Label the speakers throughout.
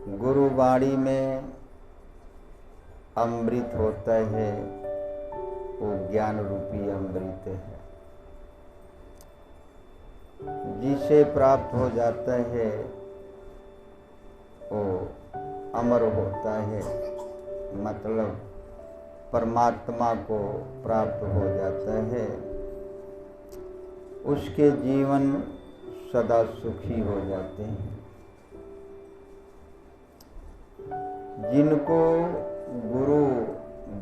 Speaker 1: गुरुवाणी में अमृत होता है, वो ज्ञान रूपी अमृत है। जिसे प्राप्त हो जाता है वो अमर होता है, मतलब परमात्मा को प्राप्त हो जाता है। उसके जीवन सदा सुखी हो जाते हैं। जिनको गुरु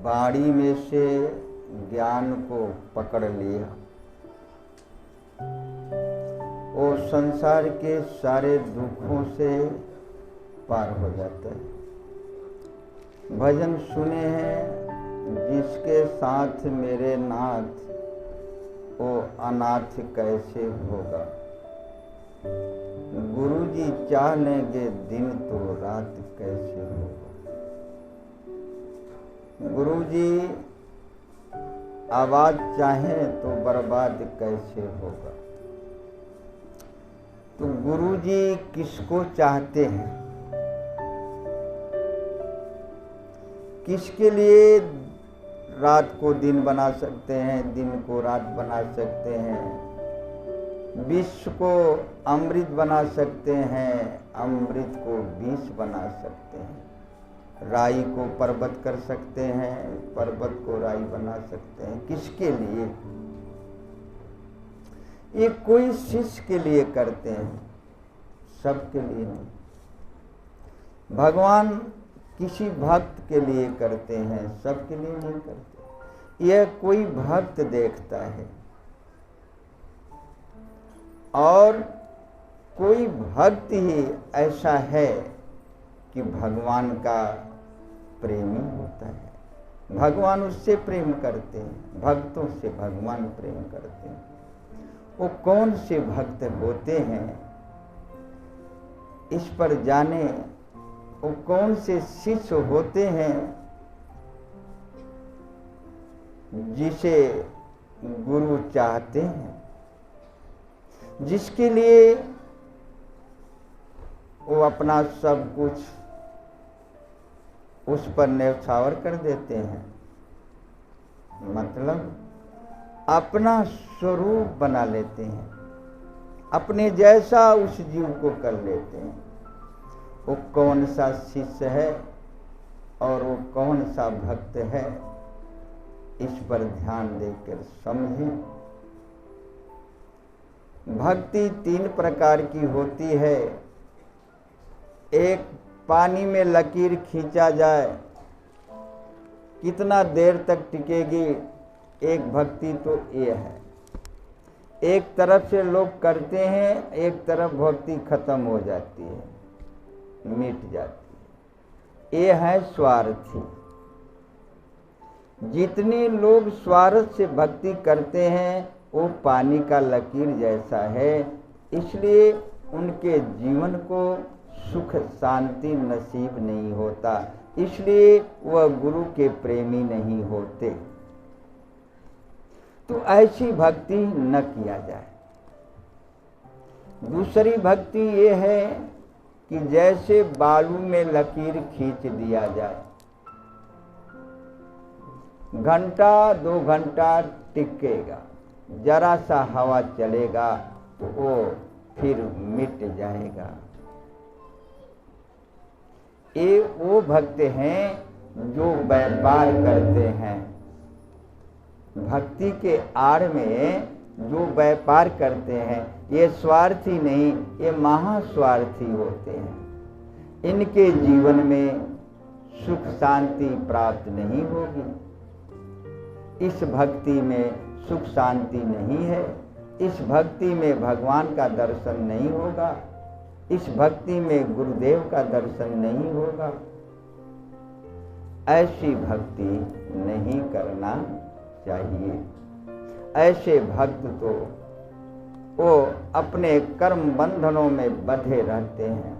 Speaker 1: वाणी में से ज्ञान को पकड़ लिया, वो संसार के सारे दुखों से पार हो जाता है। भजन सुने हैं, जिसके साथ मेरे नाथ, वो अनाथ कैसे होगा। गुरुजी चाह लेंगे दिन तो रात कैसे होगा। गुरुजी आवाज चाहे तो बर्बाद कैसे होगा। तो गुरुजी किसको चाहते हैं, किसके लिए रात को दिन बना सकते हैं, दिन को रात बना सकते हैं, विष को अमृत बना सकते हैं, अमृत को विष बना सकते हैं, राई को पर्वत कर सकते हैं, पर्वत को राई बना सकते हैं। किसके लिए? ये कोई शिष्य के लिए करते हैं, सबके लिए नहीं। भगवान किसी भक्त के लिए करते हैं, सबके लिए नहीं करते। यह कोई भक्त देखता है, और कोई भक्त ही ऐसा है कि भगवान का प्रेमी होता है। भगवान उससे प्रेम करते हैं, भक्तों से भगवान प्रेम करते हैं। वो कौन से भक्त होते हैं, इस पर जाने। वो कौन से शिष्य होते हैं जिसे गुरु चाहते हैं, जिसके लिए वो अपना सब कुछ उस पर न्यौछावर कर देते हैं, मतलब अपना स्वरूप बना लेते हैं, अपने जैसा उस जीव को कर लेते हैं। वो कौन सा शिष्य है और वो कौन सा भक्त है, इस पर ध्यान देकर समझें। भक्ति 3 प्रकार की होती है। एक, पानी में लकीर खींचा जाए, कितना देर तक टिकेगी, एक भक्ति तो ये है। एक तरफ से लोग करते हैं, एक तरफ भक्ति खत्म हो जाती है, मिट जाती है। ये है स्वार्थी। जितने लोग स्वार्थ से भक्ति करते हैं वो पानी का लकीर जैसा है, इसलिए उनके जीवन को सुख शांति नसीब नहीं होता, इसलिए वह गुरु के प्रेमी नहीं होते। तो ऐसी भक्ति न किया जाए। दूसरी भक्ति ये है कि जैसे बालू में लकीर खींच दिया जाए, घंटा 2 घंटा टिकेगा, जरा सा हवा चलेगा तो वो फिर मिट जाएगा। ये वो भक्त हैं जो व्यापार करते हैं। भक्ति के आड़ में जो व्यापार करते हैं, ये स्वार्थी नहीं, ये महास्वार्थी होते हैं। इनके जीवन में सुख शांति प्राप्त नहीं होगी। इस भक्ति में सुख शांति नहीं है, इस भक्ति में भगवान का दर्शन नहीं होगा, इस भक्ति में गुरुदेव का दर्शन नहीं होगा। ऐसी भक्ति नहीं करना चाहिए। ऐसे भक्त तो वो अपने कर्म बंधनों में बंधे रहते हैं।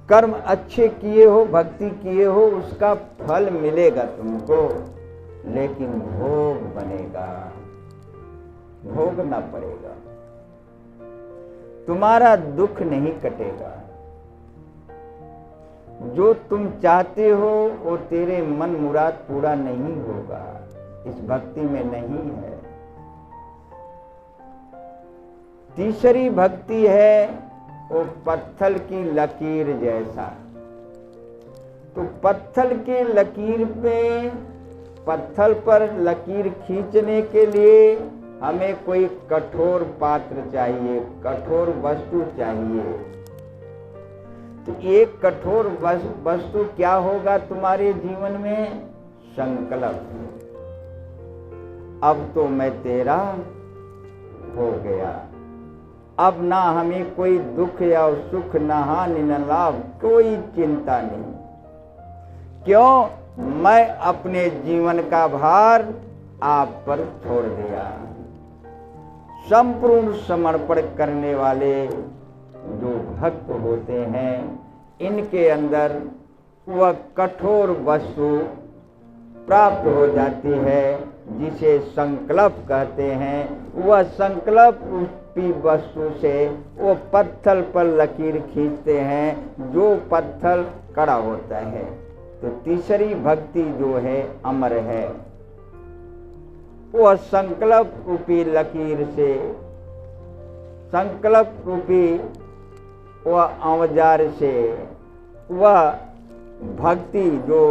Speaker 1: कर्म अच्छे किए हो, भक्ति किए हो, उसका फल मिलेगा तुमको, लेकिन भोग बनेगा, भोगना पड़ेगा। तुम्हारा दुख नहीं कटेगा। जो तुम चाहते हो वो तेरे मन मुराद पूरा नहीं होगा, इस भक्ति में नहीं है। तीसरी भक्ति है वो पत्थर की लकीर जैसा। तो पत्थर के लकीर पे, पत्थर पर लकीर खींचने के लिए हमें कोई कठोर पात्र चाहिए, कठोर वस्तु चाहिए। तो एक कठोर वस्तु क्या होगा तुम्हारे जीवन में? संकल्प। अब तो मैं तेरा हो गया, अब ना हमें कोई दुख या सुख, न हानि न लाभ, कोई चिंता नहीं। क्यों? मैं अपने जीवन का भार आप पर छोड़ दिया। संपूर्ण समर्पण करने वाले जो भक्त होते हैं, इनके अंदर वह कठोर वस्तु प्राप्त हो जाती है जिसे संकल्प कहते हैं। वह संकल्प रूपी वस्तु से वो पत्थर पर लकीर खींचते हैं, जो पत्थर कड़ा होता है। तो तीसरी भक्ति जो है अमर है, वह संकल्प रूपी लकीर से, संकल्प रूपी वह औजार से, वह भक्ति जो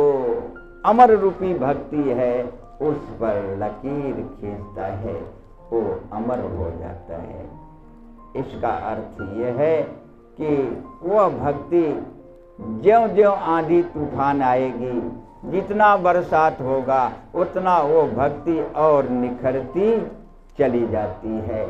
Speaker 1: अमर रूपी भक्ति है उस पर लकीर खींचता है, वो अमर हो जाता है। इसका अर्थ यह है कि वह भक्ति ज्यों ज्यों आंधी तूफान आएगी, जितना बरसात होगा उतना वो भक्ति और निखरती चली जाती है।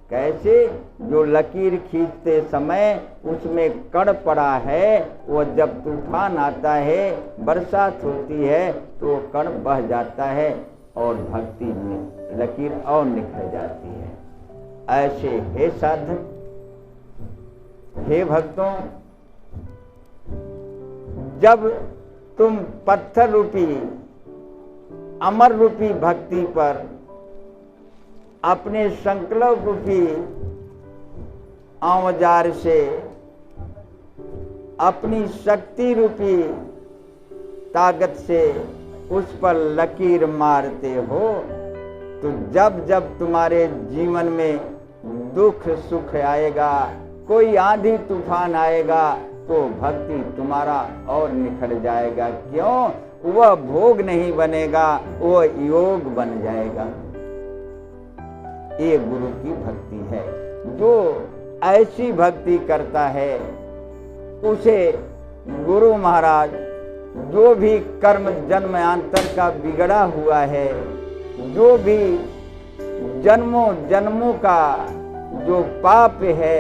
Speaker 1: कैसे? जो लकीर खींचते समय उसमें कण पड़ा है, वो जब तूफान आता है, बरसात होती है, तो वो कण बह जाता है और भक्ति में लकीर और निखर जाती है। ऐसे हे साधक, हे भक्तों, जब तुम पत्थर रूपी अमर रूपी भक्ति पर अपने संकल्प रूपी औजार से अपनी शक्ति रूपी ताकत से उस पर लकीर मारते हो, तो जब जब तुम्हारे जीवन में दुख सुख आएगा, कोई आंधी तूफान आएगा, तो भक्ति तुम्हारा और निखर जाएगा। क्यों? वह भोग नहीं बनेगा, वह योग बन जाएगा। ये गुरु की भक्ति है। जो ऐसी भक्ति करता है उसे गुरु महाराज जो भी कर्म जन्मांतर का बिगड़ा हुआ है, जो भी जन्मों जन्मों का जो पाप है,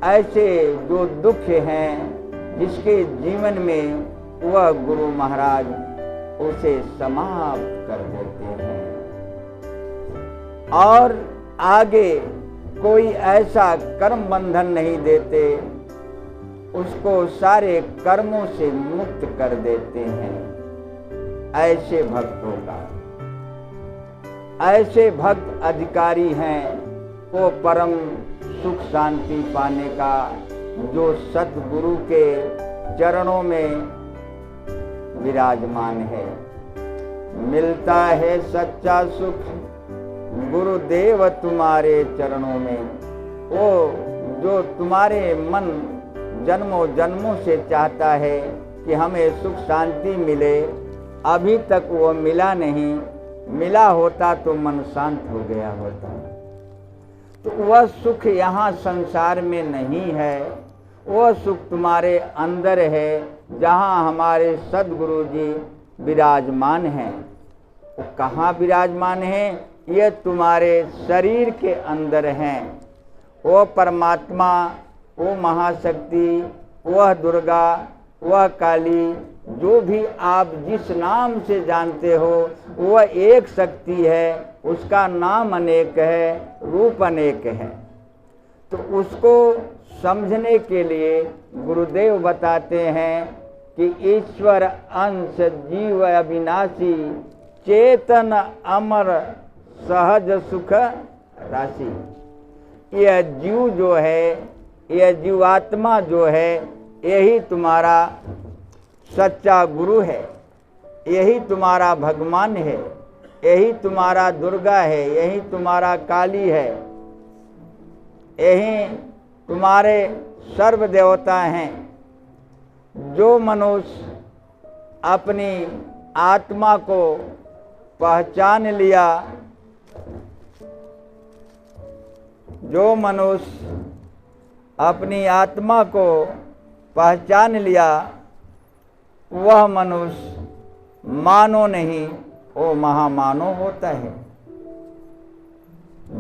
Speaker 1: ऐसे जो दुख हैं जिसके जीवन में, वह गुरु महाराज उसे समाप्त कर देते हैं और आगे कोई ऐसा कर्म बंधन नहीं देते, उसको सारे कर्मों से मुक्त कर देते हैं। ऐसे भक्तों का, ऐसे भक्त अधिकारी हैं वो परम सुख शांति पाने का, जो सतगुरु के चरणों में विराजमान है। मिलता है सच्चा सुख गुरुदेव तुम्हारे चरणों में। वो जो तुम्हारे मन जन्मों जन्मों से चाहता है कि हमें सुख शांति मिले, अभी तक वो मिला नहीं, मिला होता तो मन शांत हो गया होता। तो वह सुख यहाँ संसार में नहीं है, वह सुख तुम्हारे अंदर है, जहाँ हमारे सद्गुरु जी विराजमान हैं। वो कहाँ विराजमान हैं? ये तुम्हारे शरीर के अंदर हैं। वो परमात्मा, वो महाशक्ति, वह दुर्गा, वह काली, जो भी आप जिस नाम से जानते हो, वह एक शक्ति है, उसका नाम अनेक है, रूप अनेक है। तो उसको समझने के लिए गुरुदेव बताते हैं कि ईश्वर अंश जीव अविनाशी, चेतन अमर सहज सुख राशि। यह जीव जो है, यह जीवात्मा जो है, यही तुम्हारा सच्चा गुरु है, यही तुम्हारा भगवान है, यही तुम्हारा दुर्गा है, यही तुम्हारा काली है, यही तुम्हारे सर्व देवता हैं। जो मनुष्य अपनी आत्मा को पहचान लिया, जो मनुष्य अपनी आत्मा को पहचान लिया, वह मनुष्य मानो नहीं, वो महामानव होता है।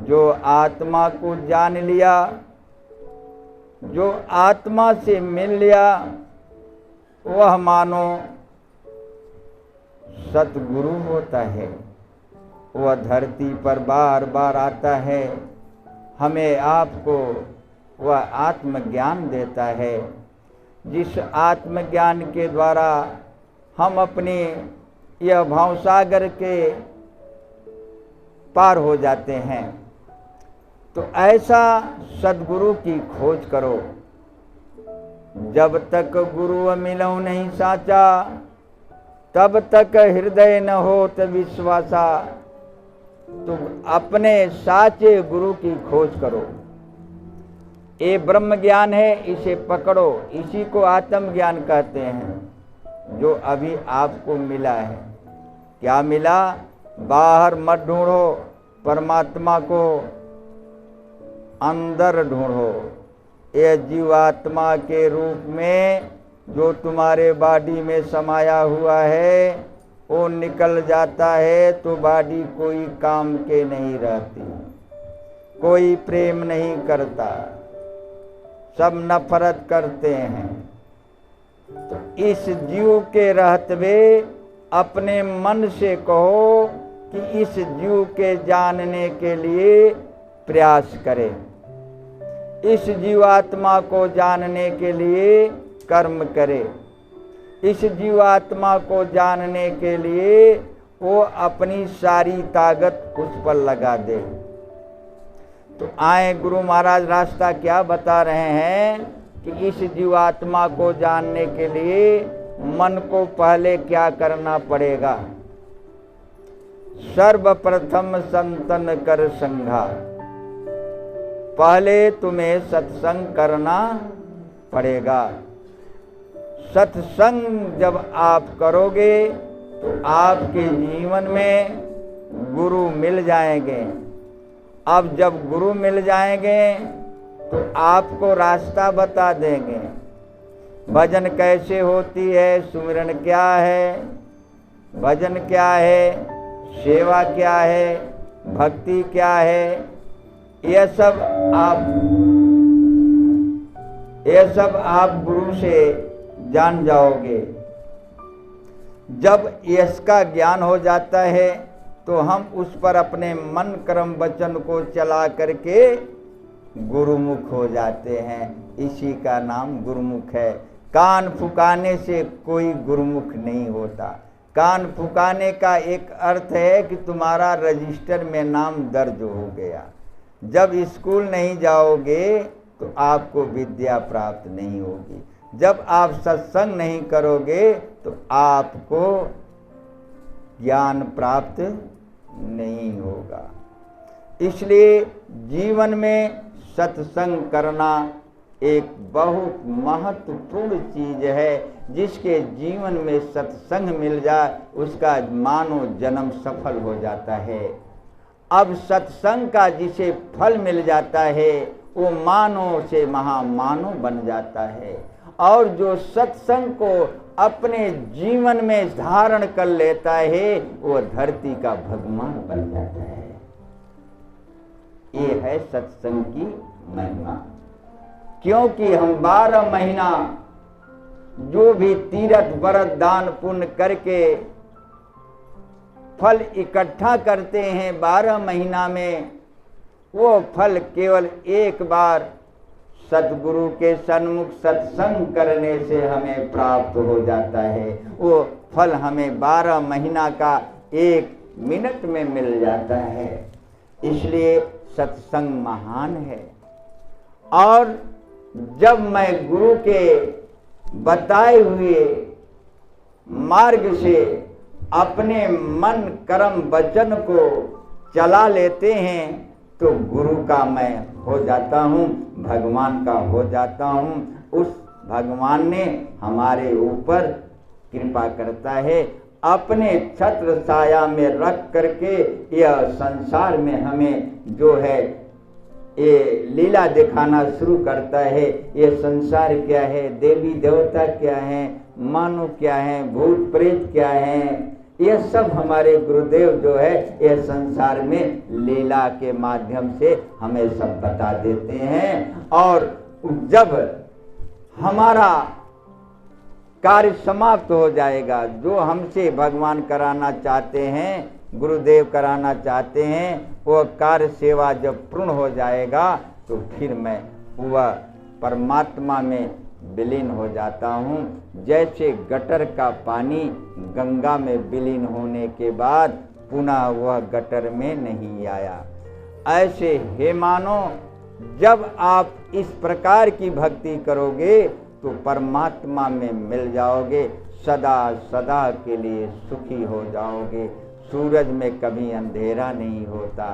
Speaker 1: जो आत्मा को जान लिया, जो आत्मा से मिल लिया, वह मानो सतगुरु होता है। वह धरती पर बार बार आता है, हमें आपको वह आत्मज्ञान देता है, जिस आत्मज्ञान के द्वारा हम अपने यह भवसागर के पार हो जाते हैं। तो ऐसा सद्गुरु की खोज करो। जब तक गुरु मिलऊं नहीं साचा, तब तक हृदय न होत विश्वासा। तो अपने साचे गुरु की खोज करो। ये ब्रह्म ज्ञान है, इसे पकड़ो। इसी को आत्म ज्ञान कहते हैं, जो अभी आपको मिला है। क्या मिला? बाहर मत ढूंढो, परमात्मा को अंदर ढूंढो। ये जीवात्मा के रूप में जो तुम्हारे बॉडी में समाया हुआ है, वो निकल जाता है तो बॉडी कोई काम के नहीं रहती, कोई प्रेम नहीं करता, सब नफरत करते हैं। तो इस जीव के रहते अपने मन से कहो कि इस जीव के जानने के लिए प्रयास करें, इस जीवात्मा को जानने के लिए कर्म करे, इस जीवात्मा को जानने के लिए वो अपनी सारी ताकत उस पर लगा दे। तो आए गुरु महाराज रास्ता क्या बता रहे हैं कि इस जीवात्मा को जानने के लिए मन को पहले क्या करना पड़ेगा। सर्वप्रथम संतन कर संघा, पहले तुम्हें सत्संग करना पड़ेगा। सत्संग जब आप करोगे तो आपके जीवन में गुरु मिल जाएंगे। अब जब गुरु मिल जाएंगे तो आपको रास्ता बता देंगे। भजन कैसे होती है, सुमिरन क्या है, भजन क्या है, सेवा क्या है, भक्ति क्या है, यह सब आप गुरु से जान जाओगे। जब इसका ज्ञान हो जाता है तो हम उस पर अपने मन कर्म वचन को चला करके गुरुमुख हो जाते हैं। इसी का नाम गुरुमुख है। कान फुकाने से कोई गुरुमुख नहीं होता। कान फुकाने का एक अर्थ है कि तुम्हारा रजिस्टर में नाम दर्ज हो गया। जब स्कूल नहीं जाओगे तो आपको विद्या प्राप्त नहीं होगी। जब आप सत्संग नहीं करोगे तो आपको ज्ञान प्राप्त नहीं होगा। इसलिए जीवन में सत्संग करना एक बहुत महत्वपूर्ण चीज है। जिसके जीवन में सत्संग मिल जाए उसका मानो जन्म सफल हो जाता है। अब सत्संग का जिसे फल मिल जाता है वो मानव से महामानव बन जाता है। और जो सत्संग को अपने जीवन में धारण कर लेता है वो धरती का भगवान बन जाता है। ये है सत्संग की महिमा। क्योंकि हम 12 महीना जो भी तीर्थ व्रत दान पुण्य करके फल इकट्ठा करते हैं 12 महीना में, वो फल केवल एक बार सतगुरु के सन्मुख सत्संग करने से हमें प्राप्त हो जाता है। वो फल हमें 12 महीना का 1 मिनट में मिल जाता है। इसलिए सत्संग महान है। और जब मैं गुरु के बताए हुए मार्ग से अपने मन कर्म वचन को चला लेते हैं तो गुरु का मैं हो जाता हूँ, भगवान का हो जाता हूँ। उस भगवान ने हमारे ऊपर कृपा करता है, अपने छत्र छाया में रख करके यह संसार में हमें जो है ये लीला दिखाना शुरू करता है। ये संसार क्या है, देवी देवता क्या है, मानव क्या है, भूत प्रेत क्या है, ये सब हमारे गुरुदेव जो है ये संसार में लीला के माध्यम से हमें सब बता देते हैं। और जब हमारा कार्य समाप्त हो जाएगा, जो हमसे भगवान कराना चाहते हैं, गुरुदेव कराना चाहते हैं, वह कार्य सेवा जब पूर्ण हो जाएगा तो फिर मैं वह परमात्मा में विलीन हो जाता हूँ। जैसे गटर का पानी गंगा में विलीन होने के बाद पुनः वह गटर में नहीं आया, ऐसे हे मानो जब आप इस प्रकार की भक्ति करोगे तो परमात्मा में मिल जाओगे, सदा सदा के लिए सुखी हो जाओगे। सूरज में कभी अंधेरा नहीं होता,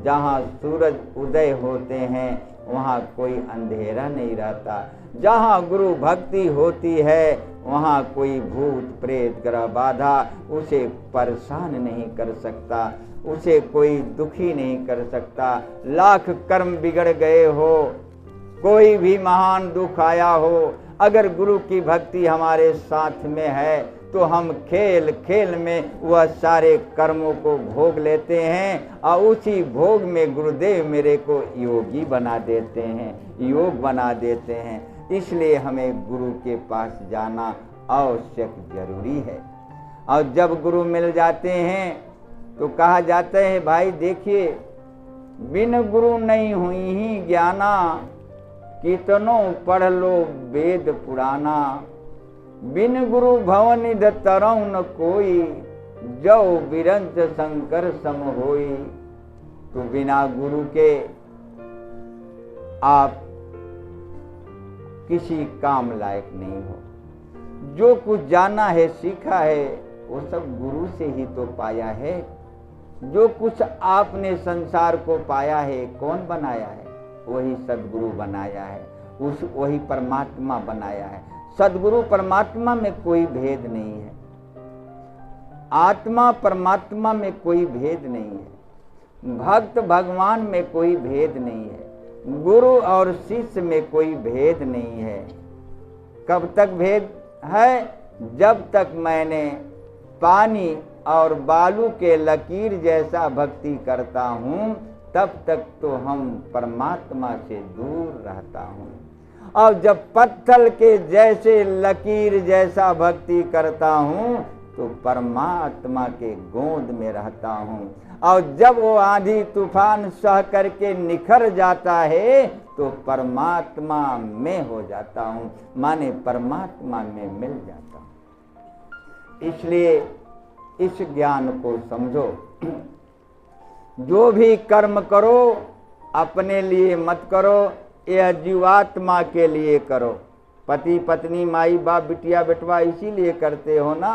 Speaker 1: जहाँ सूरज उदय होते हैं वहाँ कोई अंधेरा नहीं रहता। जहाँ गुरु भक्ति होती है वहाँ कोई भूत प्रेत ग्रह बाधा उसे परेशान नहीं कर सकता, उसे कोई दुखी नहीं कर सकता। लाख कर्म बिगड़ गए हो, कोई भी महान दुख आया हो, अगर गुरु की भक्ति हमारे साथ में है तो हम खेल खेल में वह सारे कर्मों को भोग लेते हैं और उसी भोग में गुरुदेव मेरे को योगी बना देते हैं, योग बना देते हैं। इसलिए हमें गुरु के पास जाना आवश्यक जरूरी है। और जब गुरु मिल जाते हैं तो कहा जाता है भाई देखिए, बिन गुरु नहीं हुई ही ज्ञाना, कितनों पढ़ लो वेद पुराना। बिन गुरु भवनिध तरौ न कोई, जो बिरंच शंकर सम होई। तो बिना गुरु के आप किसी काम लायक नहीं हो। जो कुछ जाना है सीखा है वो सब गुरु से ही तो पाया है। जो कुछ आपने संसार को पाया है कौन बनाया है? वही सदगुरु बनाया है, वही परमात्मा बनाया है। सदगुरु परमात्मा में कोई भेद नहीं है, आत्मा परमात्मा में कोई भेद नहीं है, भक्त भगवान में कोई भेद नहीं है, गुरु और शिष्य में कोई भेद नहीं है। कब तक भेद है? जब तक मैंने पानी और बालू के लकीर जैसा भक्ति करता हूँ तब तक तो हम परमात्मा से दूर रहता हूँ। और जब पत्थर के जैसे लकीर जैसा भक्ति करता हूँ तो परमात्मा के गोद में रहता हूँ। और जब वो आंधी तूफान सह करके निखर जाता है तो परमात्मा में हो जाता हूँ, माने परमात्मा में मिल जाता हूँ। इसलिए इस ज्ञान को समझो। जो भी कर्म करो अपने लिए मत करो, यह जीवात्मा के लिए करो। पति पत्नी माई बाप बिटिया बेटवा इसीलिए करते हो ना,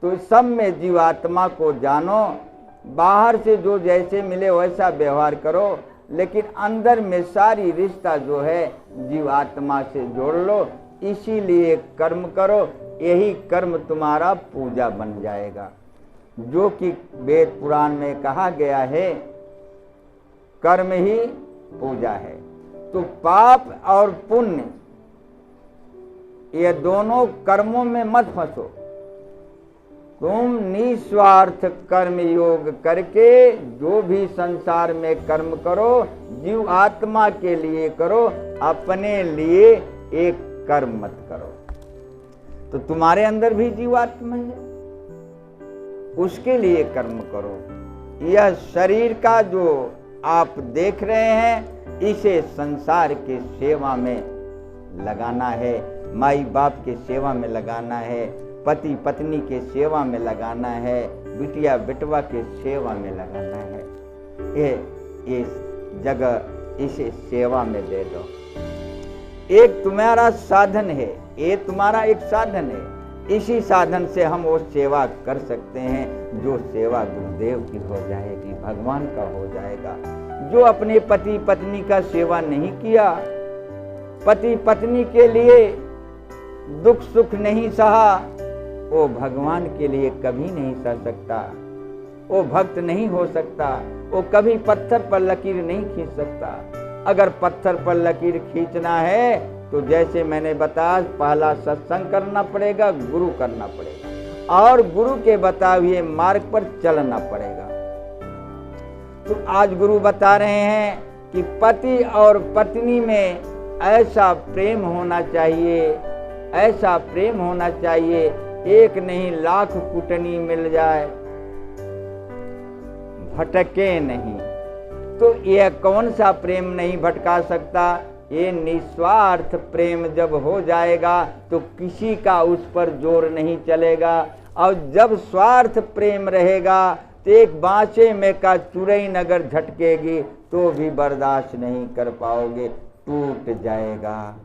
Speaker 1: तो सब में जीवात्मा को जानो। बाहर से जो जैसे मिले वैसा व्यवहार करो, लेकिन अंदर में सारी रिश्ता जो है जीवात्मा से जोड़ लो। इसीलिए कर्म करो, यही कर्म तुम्हारा पूजा बन जाएगा। जो कि वेद पुराण में कहा गया है कर्म ही पूजा है। तो पाप और पुण्य ये दोनों कर्मों में मत फंसो। तुम निस्वार्थ कर्म योग करके जो भी संसार में कर्म करो जीव आत्मा के लिए करो, अपने लिए एक कर्म मत करो। तो तुम्हारे अंदर भी जीवात्मा है, उसके लिए कर्म करो। यह शरीर का जो आप देख रहे हैं इसे संसार के सेवा में लगाना है, माई बाप के सेवा में लगाना है, पति पत्नी के सेवा में लगाना है, बिटिया बेटवा के सेवा में लगाना है। ये जगह इसे सेवा में दे दो। एक तुम्हारा साधन है, ये तुम्हारा एक साधन है। इसी साधन से हम वो सेवा कर सकते हैं जो सेवा गुरुदेव की हो जाएगी, भगवान का हो जाएगा। जो अपने पति पत्नी का सेवा नहीं किया, पति पत्नी के लिए दुख सुख नहीं सहा, वो भगवान के लिए कभी नहीं सह सकता, वो भक्त नहीं हो सकता, वो कभी पत्थर पर लकीर नहीं खींच सकता। अगर पत्थर पर लकीर खींचना है तो जैसे मैंने बताया, पहला सत्संग करना पड़ेगा, गुरु करना पड़ेगा और गुरु के बताए हुए मार्ग पर चलना पड़ेगा। तो आज गुरु बता रहे हैं कि पति और पत्नी में ऐसा प्रेम होना चाहिए, ऐसा प्रेम होना चाहिए, एक नहीं लाख कुटनी मिल जाए भटके नहीं। तो यह कौन सा प्रेम नहीं भटका सकता? ये निस्वार्थ प्रेम जब हो जाएगा तो किसी का उस पर जोर नहीं चलेगा। और जब स्वार्थ प्रेम रहेगा तो एक बाँचे में का चुरई नगर झटकेगी तो भी बर्दाश्त नहीं कर पाओगे, टूट जाएगा।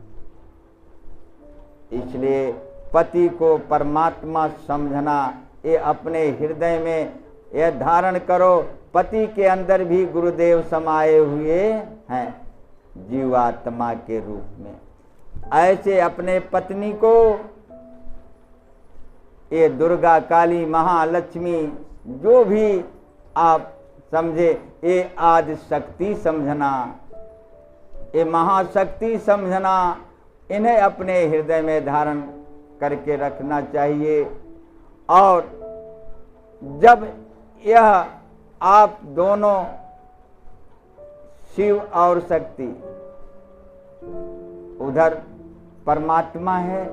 Speaker 1: इसलिए पति को परमात्मा समझना, ये अपने हृदय में यह धारण करो। पति के अंदर भी गुरुदेव समाये हुए हैं जीवात्मा के रूप में। ऐसे अपने पत्नी को ये दुर्गा काली महालक्ष्मी जो भी आप समझे, ये आदि शक्ति समझना, ये महाशक्ति समझना, इन्हें अपने हृदय में धारण करके रखना चाहिए। और जब यह आप दोनों शिव और शक्ति, उधर परमात्मा है,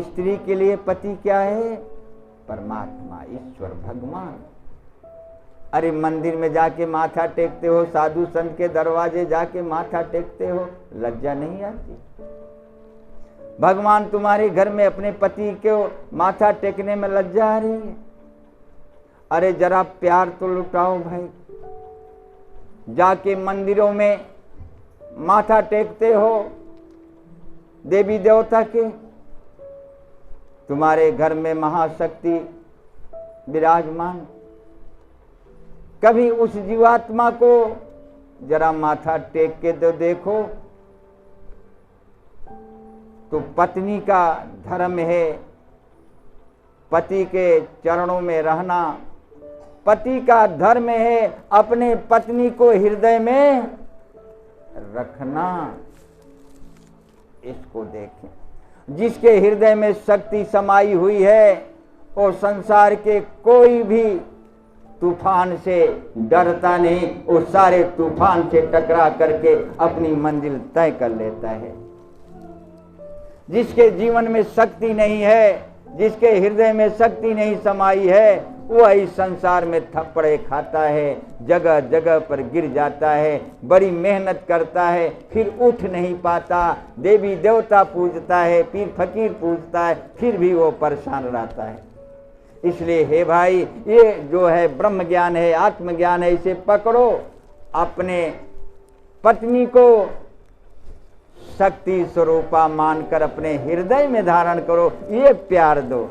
Speaker 1: स्त्री के लिए पति क्या है? परमात्मा, ईश्वर, भगवान। अरे मंदिर में जाके माथा टेकते हो, साधु संत के दरवाजे जाके माथा टेकते हो, लज्जा नहीं आती? भगवान तुम्हारे घर में अपने पति को माथा टेकने में लज्जा आ रही है? अरे जरा प्यार तो लुटाओ भाई। जाके मंदिरों में माथा टेकते हो देवी देवता के, तुम्हारे घर में महाशक्ति विराजमान, कभी उस जीवात्मा को जरा माथा टेक के तो देखो। तो पत्नी का धर्म है पति के चरणों में रहना, पति का धर्म है अपने पत्नी को हृदय में रखना। इसको देखें, जिसके हृदय में शक्ति समाई हुई है वो संसार के कोई भी तूफान से डरता नहीं, वो सारे तूफान से टकरा करके अपनी मंजिल तय कर लेता है। जिसके जीवन में शक्ति नहीं है, जिसके हृदय में शक्ति नहीं समाई है, वो इस संसार में थप्पड़े खाता है, जगह जगह पर गिर जाता है, बड़ी मेहनत करता है, फिर उठ नहीं पाता, देवी देवता पूजता है, पीर फकीर पूजता है, फिर भी वो परेशान रहता है। इसलिए हे भाई, ये जो है ब्रह्म ज्ञान है, आत्मज्ञान है, इसे पकड़ो, अपने पत्नी को शक्ति स्वरूपा मानकर अपने हृदय में धारण करो, ये प्यार दो।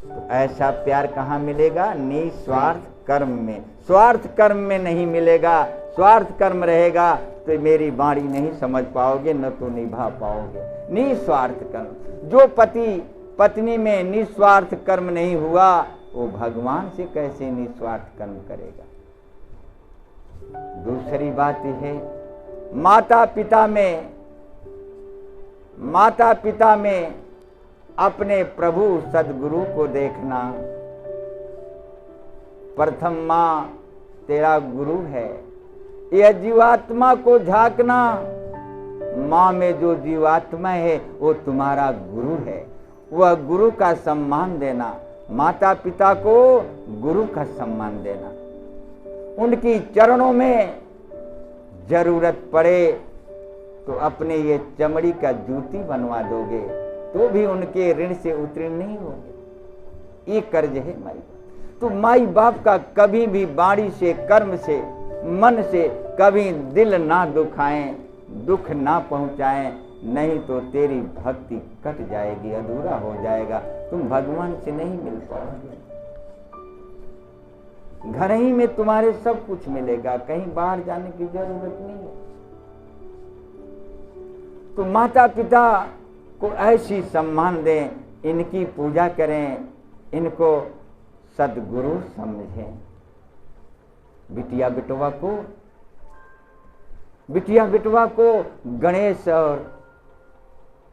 Speaker 1: तो ऐसा प्यार कहाँ मिलेगा? निस्वार्थ कर्म में। स्वार्थ कर्म में नहीं मिलेगा। स्वार्थ कर्म रहेगा तो मेरी वाणी नहीं समझ पाओगे, न तो निभा पाओगे। निस्वार्थ कर्म, जो पति पत्नी में निस्वार्थ कर्म नहीं हुआ, वो भगवान से कैसे निस्वार्थ कर्म करेगा? दूसरी बात है, माता पिता में अपने प्रभु सदगुरु को देखना। प्रथम माँ तेरा गुरु है, यह जीवात्मा को झांकना। माँ में जो जीवात्मा है वो तुम्हारा गुरु है, वह गुरु का सम्मान देना। माता पिता को गुरु का सम्मान देना, उनकी चरणों में जरूरत पड़े तो अपने ये चमड़ी का जूती बनवा दोगे तो भी उनके ऋण से उत्तीर्ण नहीं होगे। ये कर्ज है माई। तो माई बाप का कभी भी वाणी से, कर्म से, मन से कभी दिल ना दुखाएं, दुख ना पहुंचाएं, नहीं तो तेरी भक्ति कट जाएगी, अधूरा हो जाएगा, तुम भगवान से नहीं मिल पाओगे। घर ही में तुम्हारे सब कुछ मिलेगा, कहीं बाहर जाने की जरूरत नहीं है। तो माता पिता को ऐसी सम्मान दें, इनकी पूजा करें, इनको सद्गुरु समझें। बिटिया बिटवा को गणेश और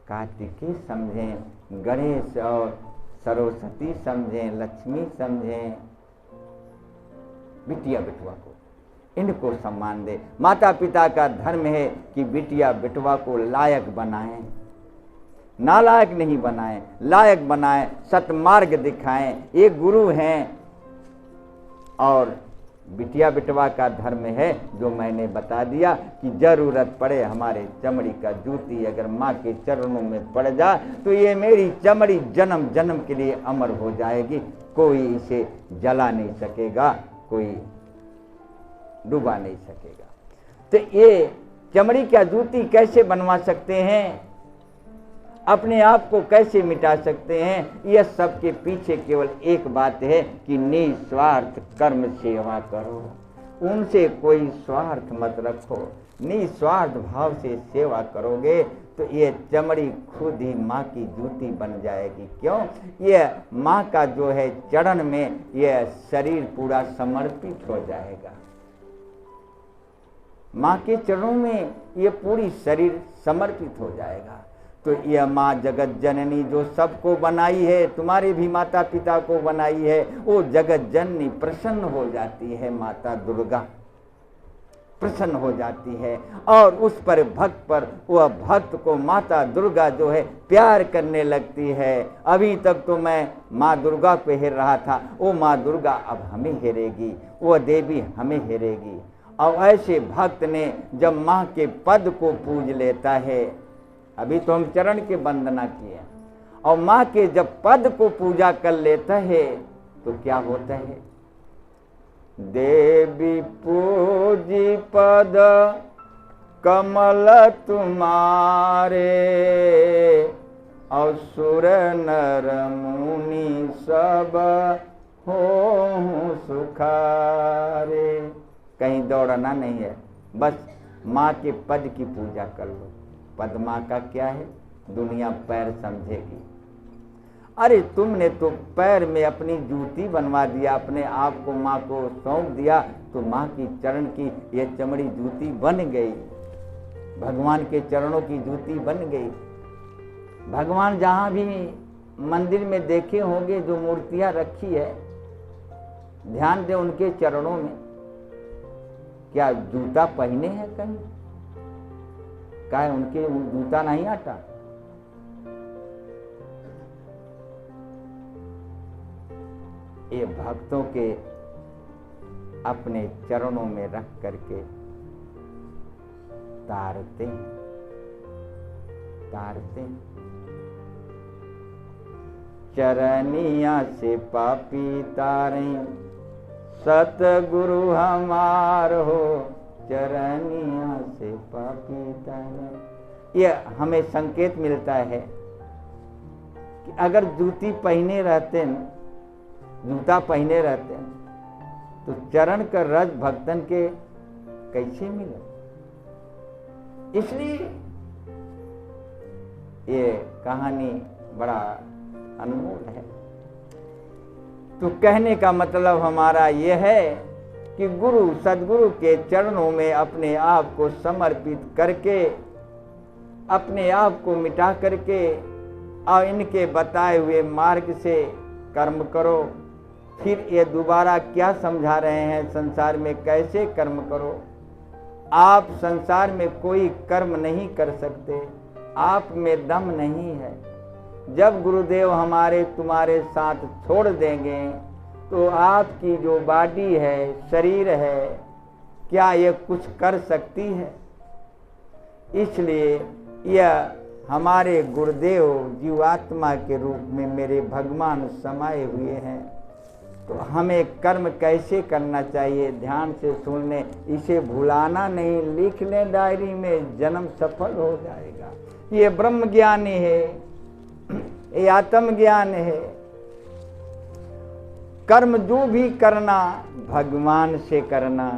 Speaker 1: कार्तिकेय समझें, गणेश और सरस्वती समझें, लक्ष्मी समझें। बिटिया बिटवा को इनको सम्मान दे। माता पिता का धर्म है कि बिटिया बिटवा को लायक बनाएं, नालायक नहीं बनाएं, लायक बनाएं, सतमार्ग दिखाएं। ये गुरु हैं। और बिटिया बिटवा का धर्म है जो मैंने बता दिया कि जरूरत पड़े हमारे चमड़ी का जूती अगर माँ के चरणों में पड़ जाए तो ये मेरी चमड़ी जन्म जन्म के लिए अमर हो जाएगी, कोई इसे जला नहीं सकेगा, कोई डुबा नहीं सकेगा। तो ये चमड़ी का जूती कैसे बनवा सकते हैं, अपने आप को कैसे मिटा सकते हैं, यह सबके पीछे केवल एक बात है कि निस्वार्थ कर्म सेवा करो, उनसे कोई स्वार्थ मत रखो, निस्वार्थ भाव से सेवा करोगे तो ये चमड़ी खुद ही माँ की जूती बन जाएगी। क्यों? यह माँ का जो है चरण में यह शरीर पूरा समर्पित हो जाएगा। माँ के चरणों में ये पूरी शरीर समर्पित हो जाएगा। तो यह माँ जगत जननी जो सबको बनाई है, तुम्हारे भी माता पिता को बनाई है, वो जगत जननी प्रसन्न हो जाती है, माता दुर्गा प्रसन्न हो जाती है और उस पर भक्त पर वह भक्त को माता दुर्गा जो है प्यार करने लगती है। अभी तक तो मैं माँ दुर्गा को हेर रहा था, वो माँ दुर्गा अब हमें हेरेगी, वह देवी हमें हेरेगी। और ऐसे भक्त ने जब माँ के पद को पूज लेता है, अभी तो हम चरण के वंदना किए, और माँ के जब पद को पूजा कर लेता है तो क्या होता है? देवी पूजी पद कमल तुम्हारे, और सुर नर मुनि सब हो सुखारे। कहीं दौड़ना नहीं है, बस माँ के पद की पूजा कर लो। पद माँ का क्या है? दुनिया पैर समझेगी। अरे तुमने तो पैर में अपनी जूती बनवा दिया, अपने आप को माँ को सौंप दिया, तो माँ की चरण की ये चमड़ी जूती बन गई, भगवान के चरणों की जूती बन गई। भगवान जहाँ भी मंदिर में देखे होंगे जो मूर्तियाँ रखी है, ध्यान दे उनके चरणों में क्या जूता पहने हैं? कहीं क्या है उनके जूता नहीं आता? ये भक्तों के अपने चरणों में रख करके तारते चरनिया से पापी तारे, सतगुरु हमार हो, चरनिया से पापी तारे। ये हमें संकेत मिलता है कि अगर जूता पहने रहते तो चरण का रज भक्तन के कैसे मिले? इसलिए ये कहानी बड़ा अनमोल है। तो कहने का मतलब हमारा ये है कि गुरु सद्गुरु के चरणों में अपने आप को समर्पित करके, अपने आप को मिटा करके और इनके बताए हुए मार्ग से कर्म करो। फिर ये दोबारा क्या समझा रहे हैं, संसार में कैसे कर्म करो। आप संसार में कोई कर्म नहीं कर सकते, आप में दम नहीं है। जब गुरुदेव हमारे तुम्हारे साथ छोड़ देंगे तो आपकी जो बॉडी है, शरीर है, क्या ये कुछ कर सकती है? इसलिए यह हमारे गुरुदेव जीवात्मा के रूप में मेरे भगवान समाये हुए हैं। तो हमें कर्म कैसे करना चाहिए ध्यान से सुन लें, इसे भुलाना नहीं, लिख लें डायरी में, जन्म सफल हो जाएगा। ये ब्रह्म ज्ञान है, ये आत्म ज्ञान है। कर्म जो भी करना भगवान से करना।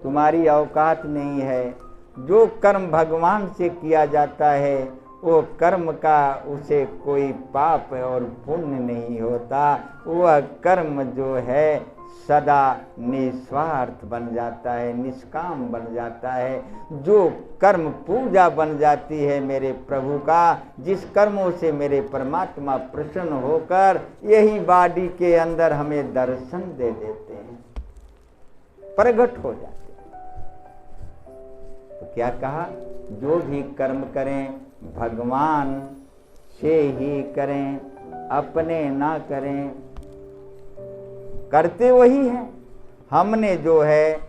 Speaker 1: तुम्हारी औकात नहीं है। जो कर्म भगवान से किया जाता है वो कर्म का उसे कोई पाप और पुण्य नहीं होता। वह कर्म जो है सदा निस्वार्थ बन जाता है, निष्काम बन जाता है। जो कर्म पूजा बन जाती है मेरे प्रभु का, जिस कर्मों से मेरे परमात्मा प्रसन्न होकर यही बॉडी के अंदर हमें दर्शन दे देते हैं, प्रकट हो जाते हैं। तो क्या कहा, जो भी कर्म करें भगवान से ही करें, अपने ना करें। करते वही हैं, हमने जो है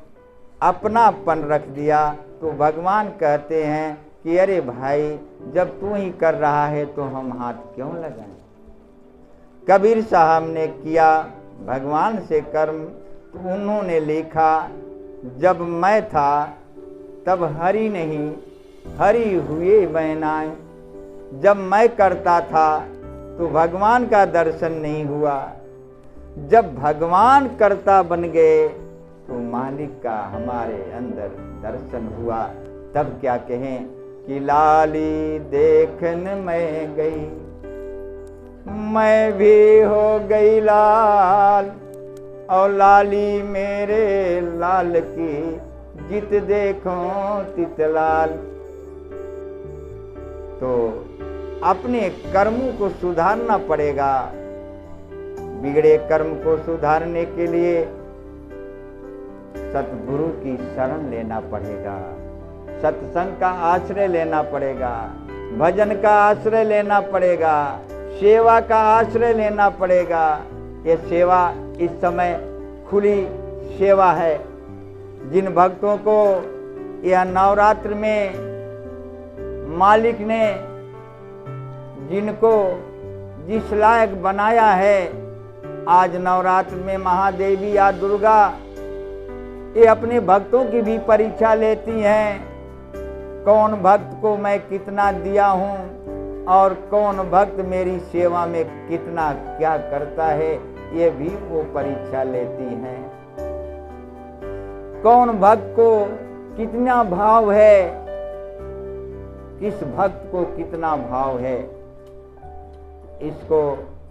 Speaker 1: अपनापन रख दिया तो भगवान कहते हैं कि अरे भाई जब तू ही कर रहा है तो हम हाथ क्यों लगाएं। कबीर साहब ने किया भगवान से कर्म तो उन्होंने लिखा, जब मैं था तब हरि नहीं, हरि हुए बैनाए। जब मैं करता था तो भगवान का दर्शन नहीं हुआ, जब भगवान करता बन गए तो मालिक का हमारे अंदर दर्शन हुआ। तब क्या कहें कि लाली देखने मैं गई, मैं भी हो गई लाल, और लाली मेरे लाल की जित देखो तित लाल। तो अपने कर्मों को सुधारना पड़ेगा। बिगड़े कर्म को सुधारने के लिए सतगुरु की शरण लेना पड़ेगा, सत्संग का आश्रय लेना पड़ेगा, भजन का आश्रय लेना पड़ेगा, सेवा का आश्रय लेना पड़ेगा। ये सेवा इस समय खुली सेवा है। जिन भक्तों को यह नवरात्र में मालिक ने जिनको जिस लायक बनाया है, आज नवरात्र में महादेवी या दुर्गा ये अपने भक्तों की भी परीक्षा लेती हैं। कौन भक्त को मैं कितना दिया हूँ और कौन भक्त मेरी सेवा में कितना क्या करता है, ये भी वो परीक्षा लेती हैं। कौन भक्त को कितना भाव है, किस भक्त को कितना भाव है, इसको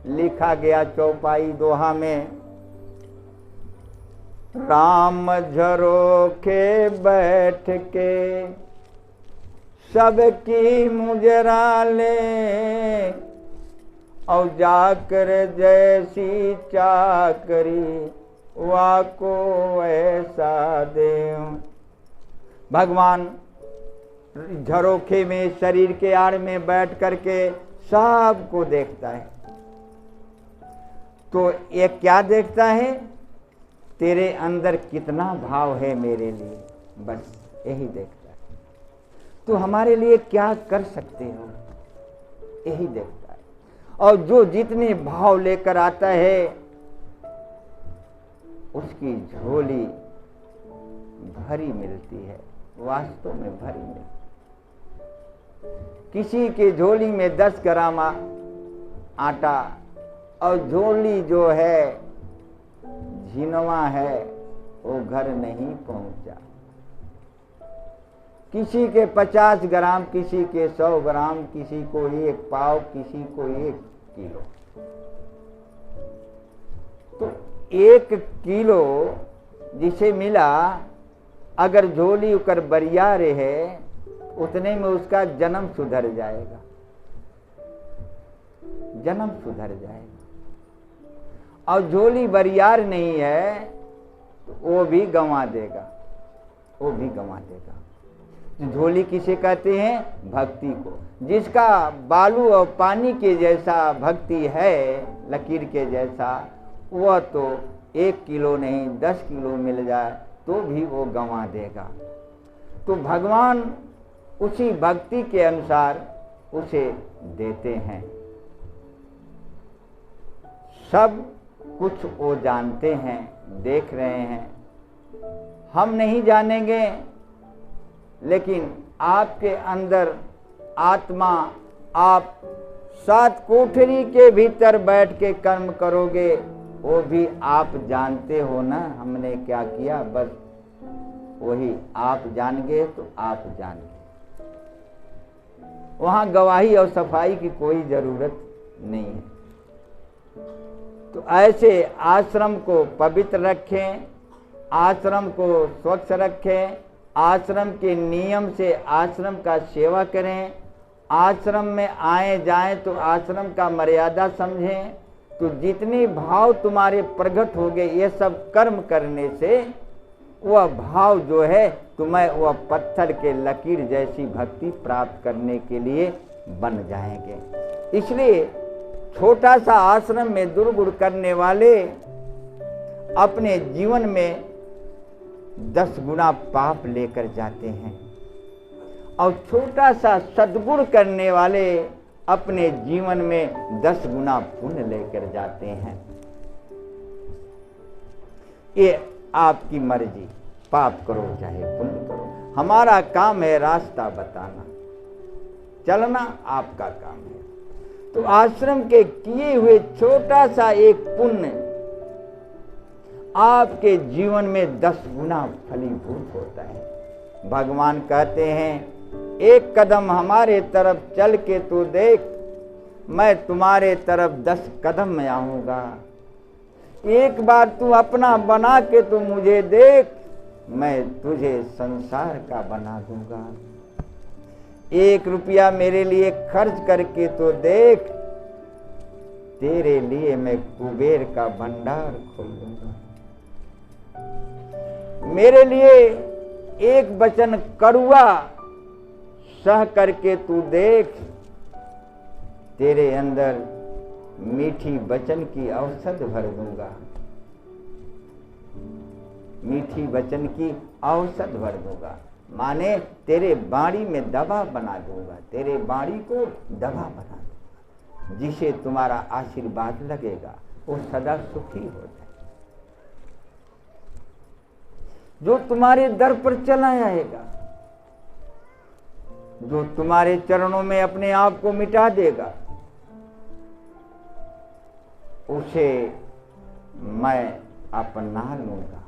Speaker 1: लिखा गया चौपाई दोहा में। राम झरोखे बैठ के सबकी मुजरा ले, और जाकर जैसी चाकरी वाको ऐसा दे। भगवान झरोखे में शरीर के आड़ में बैठ करके सबको देखता है। तो ये क्या देखता है, तेरे अंदर कितना भाव है मेरे लिए, बस यही देखता है। तो हमारे लिए क्या कर सकते हो, यही देखता है। और जो जितने भाव लेकर आता है उसकी झोली भरी मिलती है, वास्तव में भरी मिलती है। किसी के झोली में 10 ग्राम आटा और झोली जो है झिनवा है, वो घर नहीं पहुंचा। किसी के 50 ग्राम, किसी के 100 ग्राम, किसी को 1 पाव, किसी को 1 किलो। तो 1 किलो जिसे मिला, अगर झोली उकर बरिया रहे उतने में उसका जन्म सुधर जाएगा, जन्म सुधर जाएगा। और झोली बरियार नहीं है तो वो भी गंवा देगा, वो भी गंवा देगा। झोली किसे कहते हैं, भक्ति को। जिसका बालू और पानी के जैसा भक्ति है, लकीर के जैसा, वह तो 1 किलो नहीं 10 किलो मिल जाए तो भी वो गंवा देगा। तो भगवान उसी भक्ति के अनुसार उसे देते हैं। सब कुछ वो जानते हैं, देख रहे हैं। हम नहीं जानेंगे, लेकिन आपके अंदर आत्मा, आप 7 कोठरी के भीतर बैठ के कर्म करोगे, वो भी आप जानते हो ना हमने क्या किया। बस वही आप जान गए तो आप जान गए। वहां गवाही और सफाई की कोई जरूरत नहीं है। तो ऐसे आश्रम को पवित्र रखें, आश्रम को स्वच्छ रखें, आश्रम के नियम से आश्रम का सेवा करें, आश्रम में आए जाएं तो आश्रम का मर्यादा समझें। तो जितने भाव तुम्हारे प्रकट हो गए, ये सब कर्म करने से वह भाव जो है तुम्हें वह पत्थर के लकीर जैसी भक्ति प्राप्त करने के लिए बन जाएंगे। इसलिए छोटा सा आश्रम में दुर्गुण करने वाले अपने जीवन में 10 गुना पाप लेकर जाते हैं, और छोटा सा सद्गुण करने वाले अपने जीवन में 10 गुना पुण्य लेकर जाते हैं। ये आपकी मर्जी, पाप करो चाहे पुण्य करो। हमारा काम है रास्ता बताना, चलना आपका काम है। तो आश्रम के किए हुए छोटा सा एक पुण्य आपके जीवन में 10 गुना फलीभूत होता है। भगवान कहते हैं, एक कदम हमारे तरफ चल के तो देख, मैं तुम्हारे तरफ 10 कदम में आऊंगा। एक बार तू अपना बना के तो मुझे देख, मैं तुझे संसार का बना दूंगा। 1 रुपया मेरे लिए खर्च करके तो देख, तेरे लिए मैं कुबेर का भंडार खोल दूंगा। मेरे लिए एक वचन कड़वा सह करके तू देख, तेरे अंदर मीठी वचन की औषध भर दूंगा। मीठी वचन की औषध भर दूंगा माने तेरे बाड़ी में दवा बना दूंगा, तेरे बाड़ी को दवा बना दूंगा, जिसे तुम्हारा आशीर्वाद लगेगा वो सदा सुखी हो जाए। जो तुम्हारे दर पर चला आएगा, जो तुम्हारे चरणों में अपने आप को मिटा देगा, उसे मैं अपना लूंगा।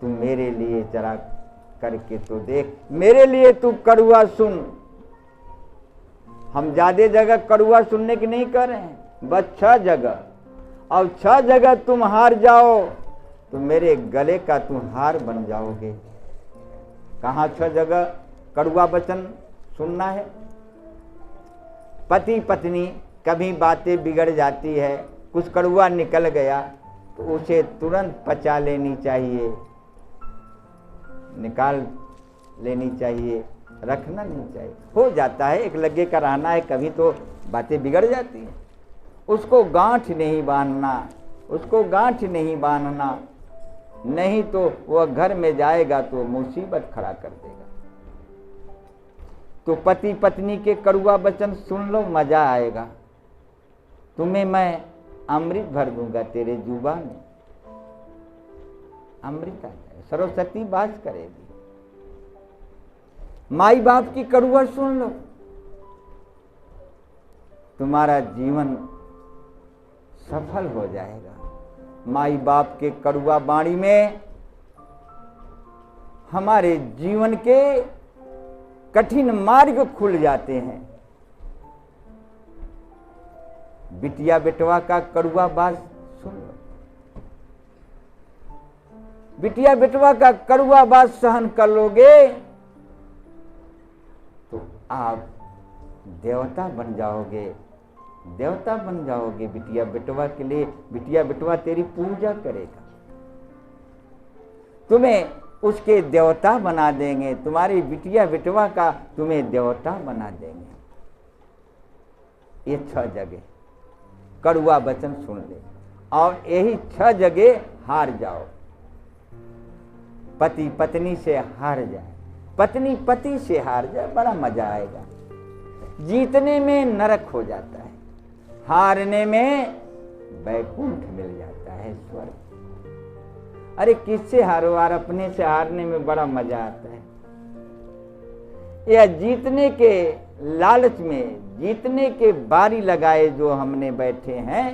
Speaker 1: तू मेरे लिए जरा करके तो देख, मेरे लिए तू कड़वा सुन। हम ज्यादा जगह कड़वा सुनने की नहीं कर रहे हैं, बस 6 जगह, और 6 जगह तुम हार जाओ तो मेरे गले का तुम हार बन जाओगे। कहाँ 6 जगह कड़वा वचन सुनना है? पति पत्नी कभी बातें बिगड़ जाती है, कुछ कड़वा निकल गया तो उसे तुरंत पचा लेनी चाहिए, निकाल लेनी चाहिए, रखना नहीं चाहिए। हो जाता है, एक लगे का रहना है, कभी तो बातें बिगड़ जाती हैं। उसको गांठ नहीं बांधना, उसको गांठ नहीं बांधना, नहीं तो वह घर में जाएगा तो मुसीबत खड़ा कर देगा। तो पति पत्नी के कड़वा वचन सुन लो, मजा आएगा। तुम्हें मैं अमृत भर दूंगा, तेरे जुबा में अमृत आ जाए, सरस्वती बास करेगी। माई बाप की कड़वा सुन लो, तुम्हारा जीवन सफल हो जाएगा। माई बाप के कड़वा वाणी में हमारे जीवन के कठिन मार्ग खुल जाते हैं। बिटिया बेटवा का कड़वा बात सुन लो, बिटिया बेटवा का कड़वा बात सहन कर लोगे तो आप देवता बन जाओगे, देवता बन जाओगे। बिटिया बेटवा के लिए बिटिया बेटवा तेरी पूजा करेगा, तुम्हें उसके देवता बना देंगे, तुम्हारी बिटिया बेटवा का तुम्हें देवता बना देंगे। ये 6 जगह कड़वा वचन सुन ले, और यही 6 जगह हार जाओ। पति पत्नी से हार जाए, पत्नी पति से हार जाए, बड़ा मजा आएगा। जीतने में नरक हो जाता है, हारने में वैकुंठ मिल जाता है, स्वर्ग। अरे किससे हारो यार, अपने से हारने में बड़ा मजा आता है। यह जीतने के लालच में, जीतने के बारी लगाए जो हमने बैठे हैं,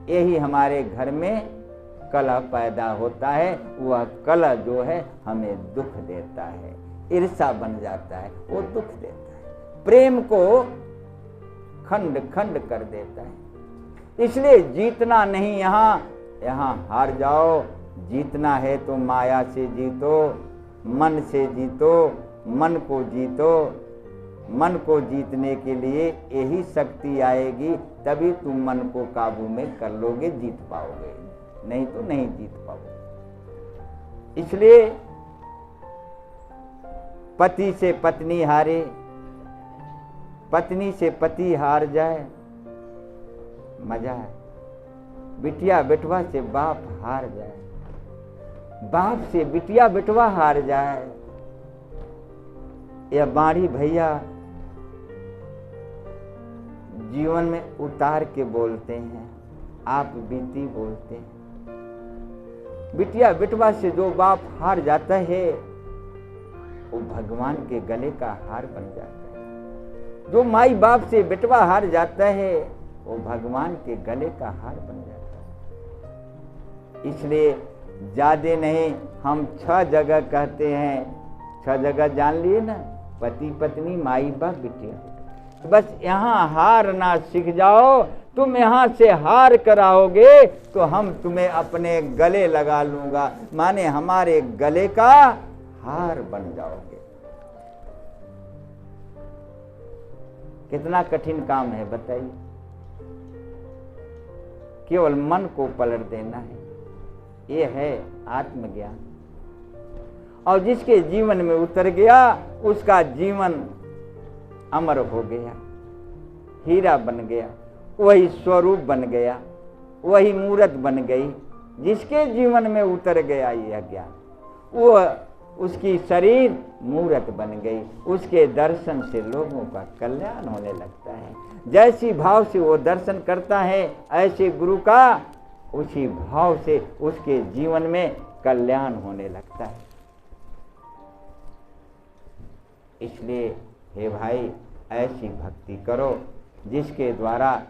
Speaker 1: यही हमारे घर में कलह पैदा होता है। वह कलह जो है हमें दुख देता है, ईर्ष्या बन जाता है, वो दुख देता है, प्रेम को खंड खंड कर देता है। इसलिए जीतना नहीं, यहाँ हार जाओ। जीतना है तो माया से जीतो, मन से जीतो, मन को जीतो। मन को जीतने के लिए यही शक्ति आएगी, तभी तुम मन को काबू में कर लोगे, जीत पाओगे, नहीं तो नहीं जीत पाओगे। इसलिए पति से पत्नी हारे, पत्नी से पति हार जाए, मजा है। बिटिया बेटवा से बाप हार जाए, बाप से बिटिया बेटवा हार जाए, या बाड़ी भैया जीवन में उतार के बोलते हैं, आप बीती बोलते हैं। बिटिया बेटवा से जो बाप हार जाता है, वो भगवान के गले का हार बन जाता है। जो माई बाप से बेटवा हार जाता है, वो भगवान के गले का हार बन जाता है। इसलिए ज्यादा नहीं, हम 6 जगह कहते हैं, 6 जगह जान लिए ना, पति पत्नी माई बाप बिटिया। बस यहाँ हार ना सीख जाओ। तुम यहाँ से हार कर आओगे तो हम तुम्हें अपने गले लगा लूंगा, माने हमारे गले का हार बन जाओगे। कितना कठिन काम है बताइए। केवल मन को पलट देना है, ये है आत्मज्ञान। और जिसके जीवन में उतर गया, उसका जीवन अमर हो गया, हीरा बन गया, वही स्वरूप बन गया, वही मूर्त बन गई। जिसके जीवन में उतर गया यह ज्ञान, वो उसकी शरीर मूर्त बन गई। उसके दर्शन से लोगों का कल्याण होने लगता है। जैसी भाव से वो दर्शन करता है, ऐसे गुरु का उसी भाव से उसके जीवन में कल्याण होने लगता है। इसलिए हे भाई, ऐसी भक्ति करो जिसके द्वारा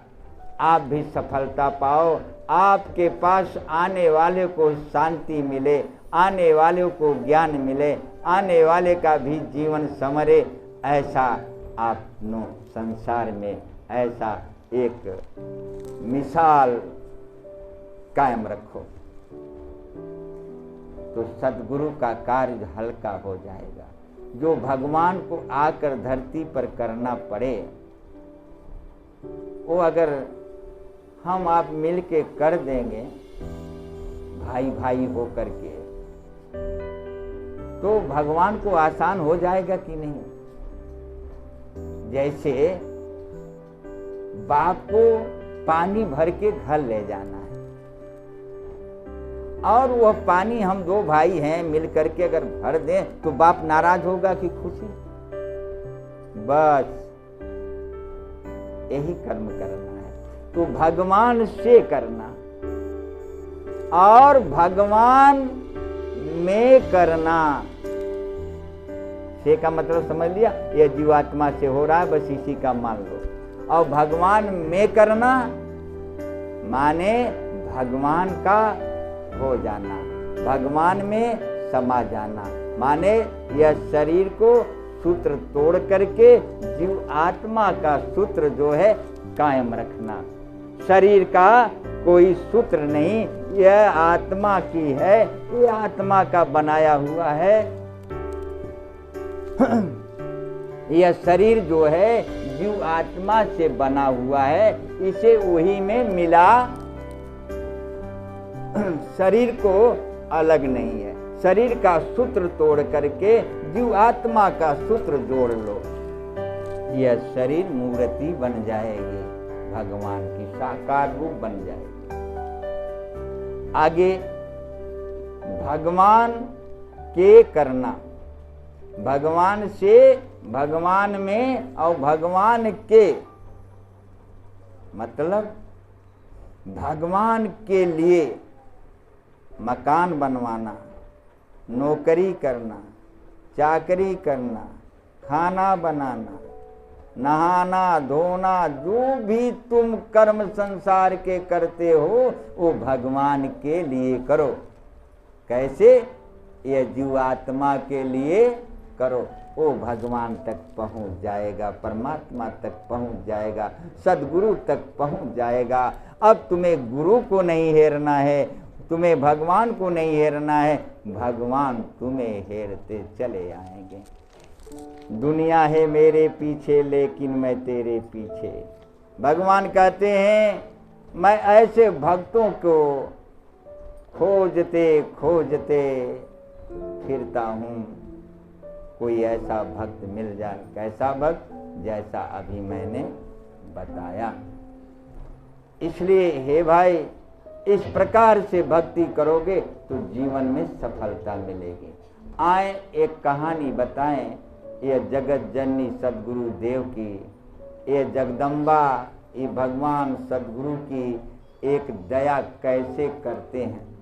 Speaker 1: आप भी सफलता पाओ, आपके पास आने वाले को शांति मिले, आने वाले को ज्ञान मिले, आने वाले का भी जीवन संवरे। ऐसा आप नो संसार में ऐसा एक मिसाल कायम रखो, तो सद्गुरु का कार्य हल्का हो जाएगा। जो भगवान को आकर धरती पर करना पड़े, वो अगर हम आप मिल के कर देंगे भाई भाई हो करके, तो भगवान को आसान हो जाएगा कि नहीं। जैसे बाप को पानी भर के घर ले जाना है, और वह पानी हम 2 भाई हैं मिल करके अगर भर दें, तो बाप नाराज होगा कि खुशी। बस यही कर्म करना है, तो भगवान से करना और भगवान में करना। से का मतलब समझ लिया, यह जीवात्मा से हो रहा है, बस इसी का मान लो। और भगवान में करना माने भगवान का हो जाना, भगवान में समा जाना, माने यह शरीर को सूत्र तोड़ करके जीव आत्मा का सूत्र जो है कायम रखना। शरीर का कोई सूत्र नहीं, यह आत्मा की है, यह आत्मा का बनाया हुआ है। यह शरीर जो है जीव आत्मा से बना हुआ है, इसे वही में मिला। शरीर को अलग नहीं है, शरीर का सूत्र तोड़ करके जीव आत्मा का सूत्र जोड़ लो, यह शरीर मूर्ति बन जाएगी, भगवान की साकार रूप बन जाएगी। आगे भगवान के करना, भगवान से, भगवान में और भगवान के, मतलब भगवान के लिए मकान बनवाना, नौकरी करना, चाकरी करना, खाना बनाना, नहाना धोना, जो भी तुम कर्म संसार के करते हो वो भगवान के लिए करो। कैसे? ये जीवात्मा के लिए करो, वो भगवान तक पहुंच जाएगा, परमात्मा तक पहुंच जाएगा, सदगुरु तक पहुंच जाएगा। अब तुम्हें गुरु को नहीं हेरना है, तुम्हें भगवान को नहीं हेरना है, भगवान तुम्हें हेरते चले आएंगे। दुनिया है मेरे पीछे लेकिन मैं तेरे पीछे। भगवान कहते हैं मैं ऐसे भक्तों को खोजते खोजते फिरता हूँ, कोई ऐसा भक्त मिल जाए। कैसा भक्त? जैसा अभी मैंने बताया। इसलिए हे भाई, इस प्रकार से भक्ति करोगे तो जीवन में सफलता मिलेगी। आए एक कहानी बताएं, ये जगत जननी सदगुरु देव की, ये जगदम्बा, ये भगवान सदगुरु की एक दया कैसे करते हैं,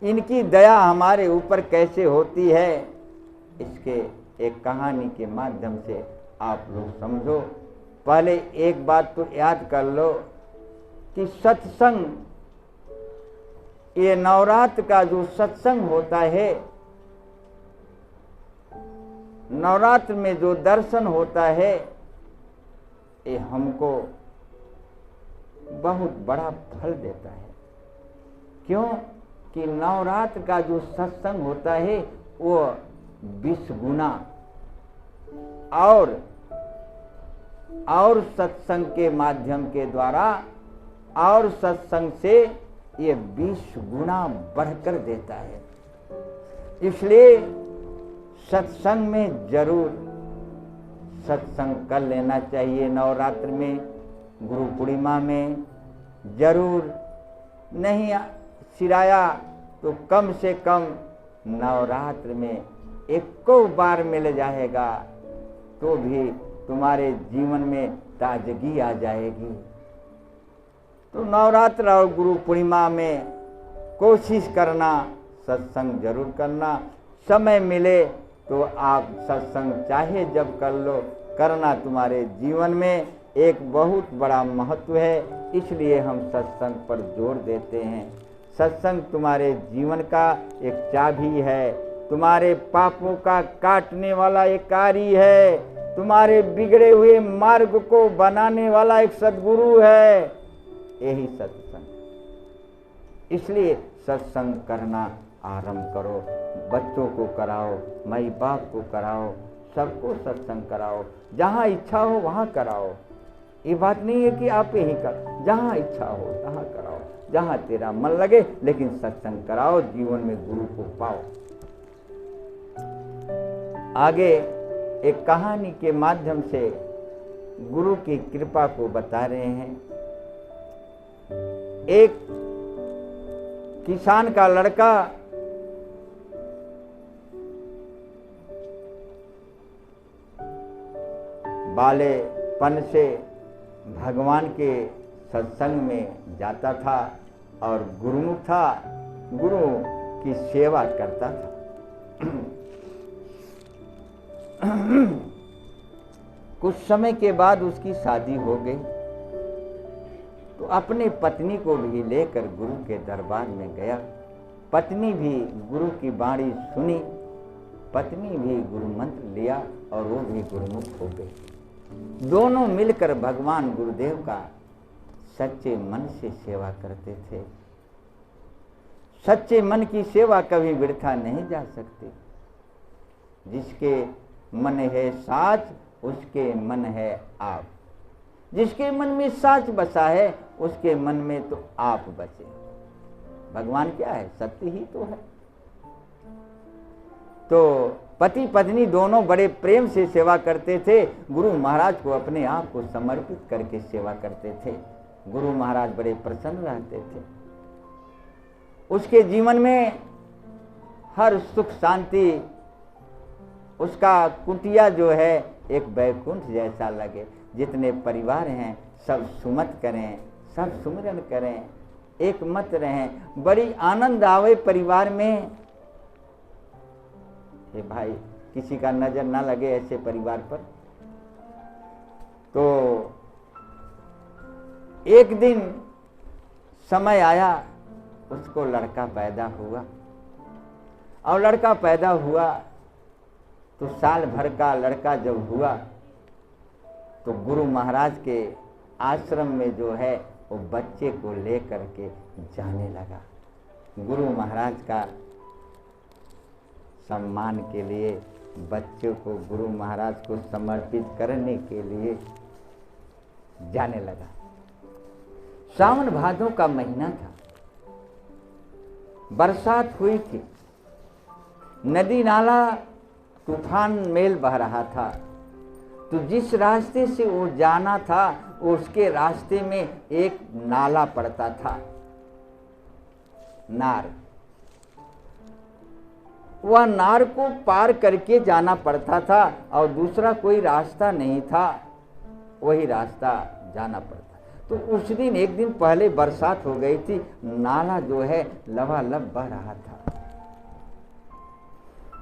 Speaker 1: इनकी दया हमारे ऊपर कैसे होती है, इसके एक कहानी के माध्यम से आप लोग समझो। पहले एक बात तो याद कर लो कि सत्संग, ये नवरात्र का जो सत्संग होता है, नवरात्र में जो दर्शन होता है, ये हमको बहुत बड़ा फल देता है। क्यों? कि नवरात्र का जो सत्संग होता है वो 20 गुना और सत्संग के माध्यम के द्वारा और सत्संग से ये 20 गुना बढ़कर देता है। इसलिए सत्संग में जरूर सत्संग कर लेना चाहिए। नवरात्र में, गुरु पूर्णिमा में जरूर, नहीं सिराया तो कम से कम नवरात्र में 1 बार मिल जाएगा तो भी तुम्हारे जीवन में ताजगी आ जाएगी। तो नवरात्र और गुरु पूर्णिमा में कोशिश करना, सत्संग जरूर करना। समय मिले तो आप सत्संग चाहे जब कर लो, करना तुम्हारे जीवन में एक बहुत बड़ा महत्व है। इसलिए हम सत्संग पर जोर देते हैं। सत्संग तुम्हारे जीवन का एक चाबी है, तुम्हारे पापों का काटने वाला एक कारी है, तुम्हारे बिगड़े हुए मार्ग को बनाने वाला एक सद्गुरु है, यही सत्संग। इसलिए सत्संग करना आरंभ करो, बच्चों को कराओ, माई बाप को कराओ, सबको सत्संग कराओ। जहाँ इच्छा हो वहाँ कराओ। ये बात नहीं है कि आप यही करो, जहाँ इच्छा हो तहाँ कराओ, जहाँ तेरा मन लगे, लेकिन सत्संग कराओ, जीवन में गुरु को पाओ। आगे एक कहानी के माध्यम से गुरु की कृपा को बता रहे हैं। एक किसान का लड़का बालेपन से भगवान के सत्संग में जाता था और गुरुमुख था, गुरु की सेवा करता था। कुछ समय के बाद उसकी शादी हो गई तो अपने पत्नी को भी लेकर गुरु के दरबार में गया। पत्नी भी गुरु की वाणी सुनी, पत्नी भी गुरु मंत्र लिया और वो भी गुरुमुख हो गई। दोनों मिलकर भगवान गुरुदेव का सच्चे मन से सेवा करते थे। सच्चे मन की सेवा कभी वृथा नहीं जा सकती। जिसके मन है साच उसके मन है आप। जिसके मन में साच बसा है उसके मन में तो आप बचे। भगवान क्या है? सत्य ही तो है। तो पति पत्नी दोनों बड़े प्रेम से सेवा करते थे। गुरु महाराज को अपने आप को समर्पित करके सेवा करते थे। गुरु महाराज बड़े प्रसन्न रहते थे। उसके जीवन में हर सुख शांति, उसका कुटिया जो है एक वैकुंठ जैसा लगे। जितने परिवार हैं सब सुमत करें, सब सुमिरन करें, एक मत रहें, बड़ी आनंद आवे परिवार में। हे भाई, किसी का नजर ना लगे ऐसे परिवार पर। तो एक दिन समय आया, उसको लड़का पैदा हुआ, और लड़का पैदा हुआ तो साल भर का लड़का जब हुआ तो गुरु महाराज के आश्रम में जो है वो बच्चे को लेकर के जाने लगा। गुरु महाराज का सम्मान के लिए बच्चों को गुरु महाराज को समर्पित करने के लिए जाने लगा। सावन भादों का महीना था, बरसात हुई थी, नदी नाला तूफान मेल बह रहा था। तो जिस रास्ते से वो जाना था उसके रास्ते में एक नाला पड़ता था, नार। वह नार को पार करके जाना पड़ता था और दूसरा कोई रास्ता नहीं था, वही रास्ता जाना पड़ता। तो उस दिन एक दिन पहले बरसात हो गई थी, नाला जो है लबालब बह रहा था।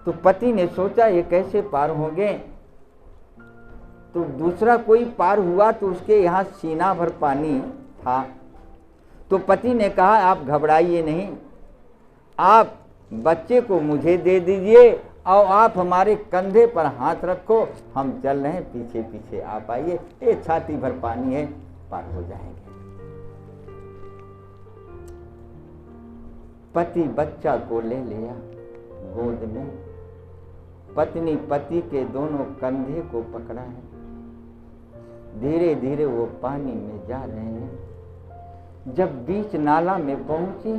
Speaker 1: तो पति ने सोचा ये कैसे पार होंगे। तो दूसरा कोई पार हुआ तो उसके यहाँ सीना भर पानी था। तो पति ने कहा आप घबराइए नहीं, आप बच्चे को मुझे दे दीजिए और आप हमारे कंधे पर हाथ रखो, हम चल रहे हैं, पीछे पीछे आप आइए, ये छाती भर पानी है, पार हो जाएंगे। पति बच्चा को ले लिया गोद में, पत्नी पति के दोनों कंधे को पकड़ा है, धीरे धीरे वो पानी में जा रहे हैं। जब बीच नाला में पहुंची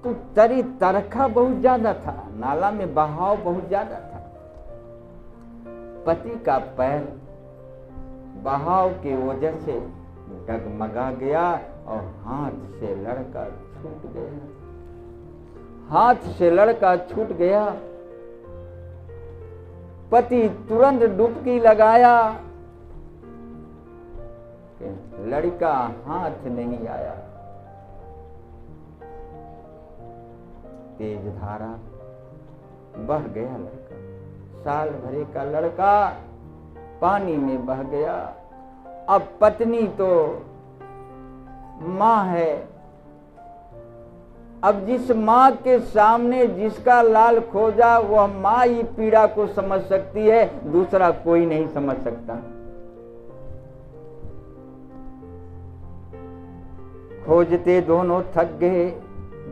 Speaker 1: तो तरी तरखा बहुत ज्यादा था, नाला में बहाव बहुत ज्यादा था। पति का पैर बहाव की वजह से डगमगा गया और हाथ से लड़का छूट गया, हाथ से लड़का छूट गया। पति तुरंत डुबकी लगाया, लड़का हाथ नहीं आया। तेज धारा बह गया लड़का, साल भरे का लड़का पानी में बह गया। अब पत्नी तो मां है, अब जिस मां के सामने जिसका लाल खोजा वह मां ही पीड़ा को समझ सकती है, दूसरा कोई नहीं समझ सकता। खोजते दोनों थक गए,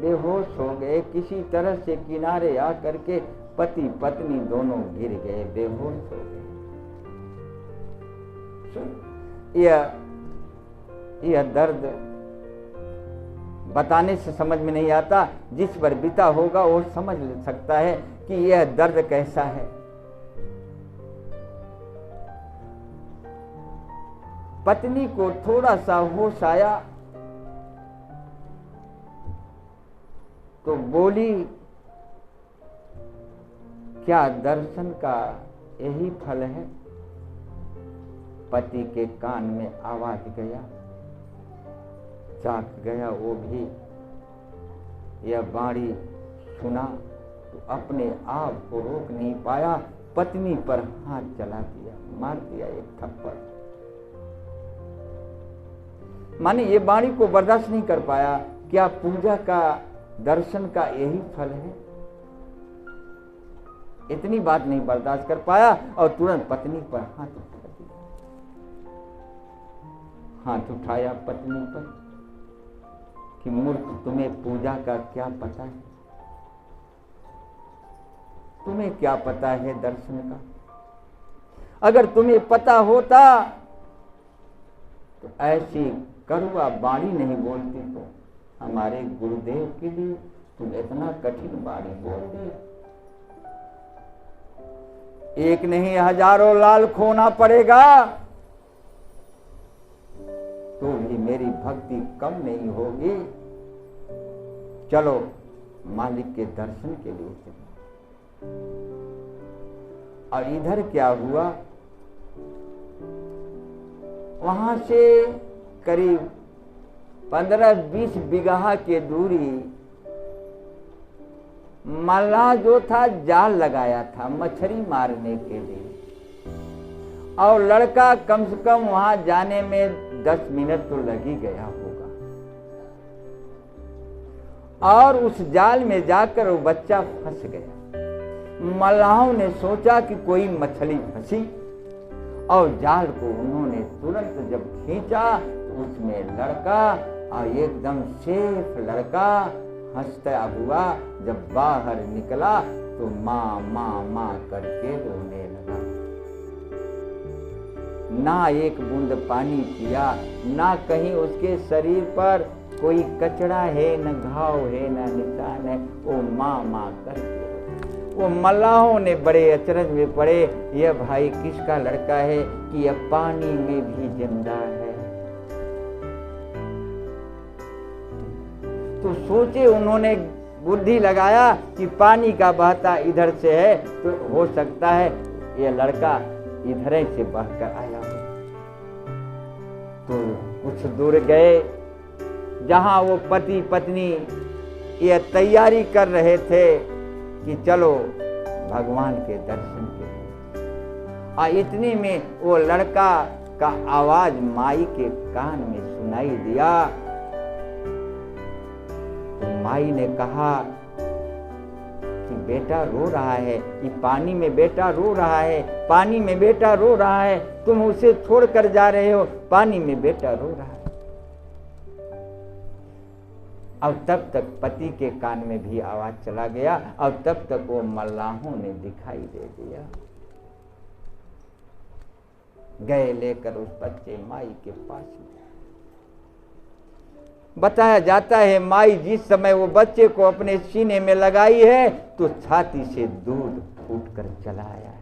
Speaker 1: बेहोश हो गए। किसी तरह से किनारे आकर के पति पत्नी दोनों गिर गए, बेहोश हो गए। यह दर्द बताने से समझ में नहीं आता, जिस पर बीता होगा वो समझ सकता है कि यह दर्द कैसा है। पत्नी को थोड़ा सा होश आया तो बोली, क्या दर्शन का यही फल है? पति के कान में आवाज गया, जाग गया वो भी। यह बाणी सुना तो अपने आप को रोक नहीं पाया, पत्नी पर हाथ चला दिया, मार दिया एक थप्पड़। माने ये बाणी को बर्दाश्त नहीं कर पाया। क्या पूजा का दर्शन का यही फल है? इतनी बात नहीं बर्दाश्त कर पाया और तुरंत पत्नी पर हाथ उठा दिया। हाथ उठाया पत्नी पर कि मूर्ख, तुम्हें पूजा का क्या पता है? तुम्हें क्या पता है दर्शन का? अगर तुम्हें पता होता तो ऐसी कड़वा बाणी नहीं बोलती। तो हमारे गुरुदेव के लिए तुम इतना कठिन बाणी बोल दी। एक नहीं हजारों लाल खोना पड़ेगा तो भी मेरी भक्ति कम नहीं होगी। चलो मालिक के दर्शन के लिए चलो। और इधर क्या हुआ, वहां से करीब 15-20 बीघा की दूरी मल्लाह जो था जाल लगाया था मछली मारने के लिए, और लड़का कम से कम वहां जाने में 10 मिनट तो लग ही गया होगा, और उस जाल में जाकर वो बच्चा फंस गया। मल्लाहों ने सोचा कि कोई मछली फंसी, और जाल को उन्होंने तुरंत जब खींचा तो उसमें लड़का, और एकदम सेफ लड़का हंसता हुआ जब बाहर निकला तो माँ माँ माँ करके रोने लगा। ना एक बूंद पानी पिया, ना कहीं उसके शरीर पर कोई कचड़ा है, न घाव है, न निशान है, वो माँ माँ करके। वो मल्लाहों ने बड़े अचरज में पड़े, यह भाई किसका लड़का है कि यह पानी में भी जिंदा है। तो सोचे उन्होंने, बुद्धि लगाया कि पानी का बहता इधर से है तो हो सकता है यह लड़का इधर से बहकर आया हो। तो कुछ दूर गए, जहां वो पति पत्नी ये तैयारी कर रहे थे कि चलो भगवान के दर्शन के लिए, और इतने में वो लड़का का आवाज माई के कान में सुनाई दिया। तो माई ने कहा कि बेटा रो रहा है, कि पानी में बेटा रो रहा है, पानी में बेटा रो रहा है, तुम उसे छोड़कर जा रहे हो, पानी में बेटा रो रहा है। और तब तक पति के कान में भी आवाज चला गया, और तब तक वो मल्लाहों ने दिखाई दे दिया। गए लेकर उस बच्चे माई के पास में। बताया जाता है माई जिस समय वो बच्चे को अपने सीने में लगाई है तो छाती से दूध फूटकर चला आया है।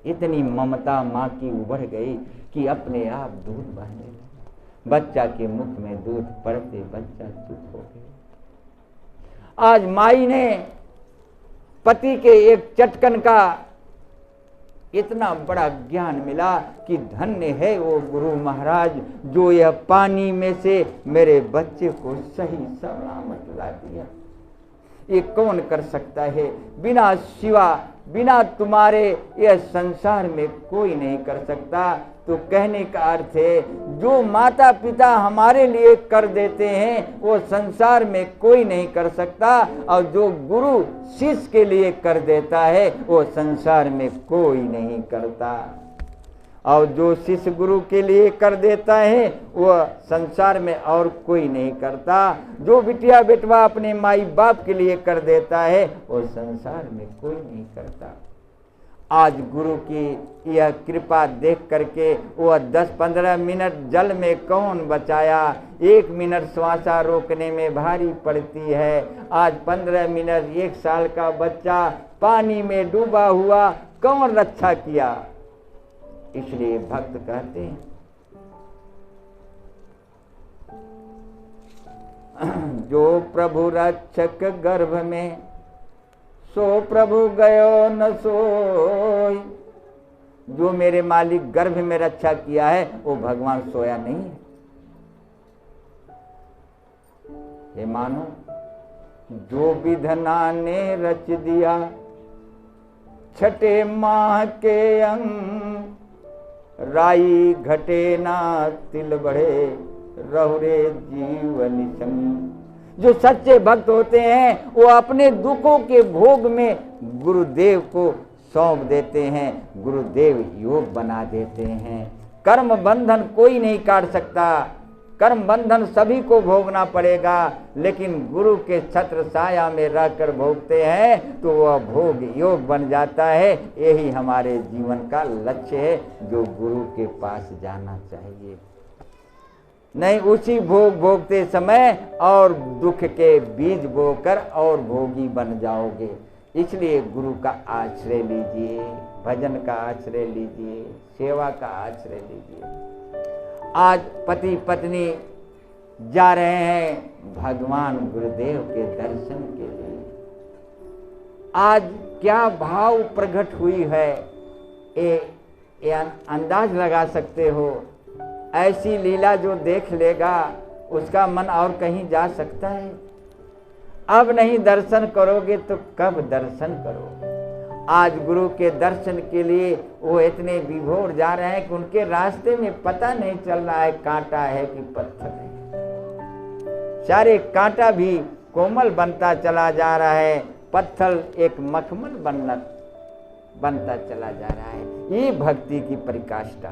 Speaker 1: इतनी ममता माँ की उभर गई कि अपने आप दूध बहने लगा। बच्चा के मुख में दूध पड़ते बच्चा चुप हो गया। आज माई ने पति के एक चटकन का इतना बड़ा ज्ञान मिला कि धन्य है वो गुरु महाराज जो यह पानी में से मेरे बच्चे को सही सलामत ला दिया। ये कौन कर सकता है? बिना शिवा, बिना तुम्हारे यह संसार में कोई नहीं कर सकता। तो कहने का अर्थ है जो माता पिता हमारे लिए कर देते हैं वो संसार में कोई नहीं कर सकता, और जो गुरु शिष्य के लिए कर देता है वो संसार में कोई नहीं करता, और जो शिष्य गुरु के लिए कर देता है वह संसार में और कोई नहीं करता। जो बिटिया बेटवा अपने माई बाप के लिए कर देता है वो संसार में कोई नहीं करता। आज गुरु की यह कृपा देख करके वह 10-15 मिनट जल में कौन बचाया, 1 मिनट श्वासा रोकने में भारी पड़ती है। आज 15 मिनट 1 साल का बच्चा पानी में डूबा हुआ कौन रक्षा किया? इसलिए भक्त कहते हैं जो प्रभु रक्षक गर्भ में सो प्रभु गयो न सोई। जो मेरे मालिक गर्भ में रक्षा किया है वो भगवान सोया नहीं है। हे मानो जो विधना ने रच दिया छठे माह के अंग, राई घटे ना तिल बढ़े रहुरे जीवन संग। जो सच्चे भक्त होते हैं वो अपने दुखों के भोग में गुरुदेव को सौंप देते हैं, गुरुदेव योग बना देते हैं। कर्म बंधन कोई नहीं काट सकता, कर्म बंधन सभी को भोगना पड़ेगा, लेकिन गुरु के छत्र छाया में रहकर भोगते हैं तो वह भोग योग बन जाता है। यही हमारे जीवन का लक्ष्य है जो गुरु के पास जाना चाहिए। नहीं उसी भोग भोगते समय और दुख के बीज बोकर और भोगी बन जाओगे। इसलिए गुरु का आश्रय लीजिए, भजन का आश्रय लीजिए, सेवा का आश्रय लीजिए। आज पति पत्नी जा रहे हैं भगवान गुरुदेव के दर्शन के लिए। आज क्या भाव प्रकट हुई है ये अंदाज लगा सकते हो। ऐसी लीला जो देख लेगा उसका मन और कहीं जा सकता है? अब नहीं दर्शन करोगे तो कब दर्शन करोगे? आज गुरु के दर्शन के लिए वो इतने विभोर जा रहे हैं कि उनके रास्ते में पता नहीं चल रहा है कांटा है कि पत्थर है। सारे कांटा भी कोमल बनता चला जा रहा है, पत्थर एक मखमल बनता चला जा रहा है। ये भक्ति की परिकाष्ठा।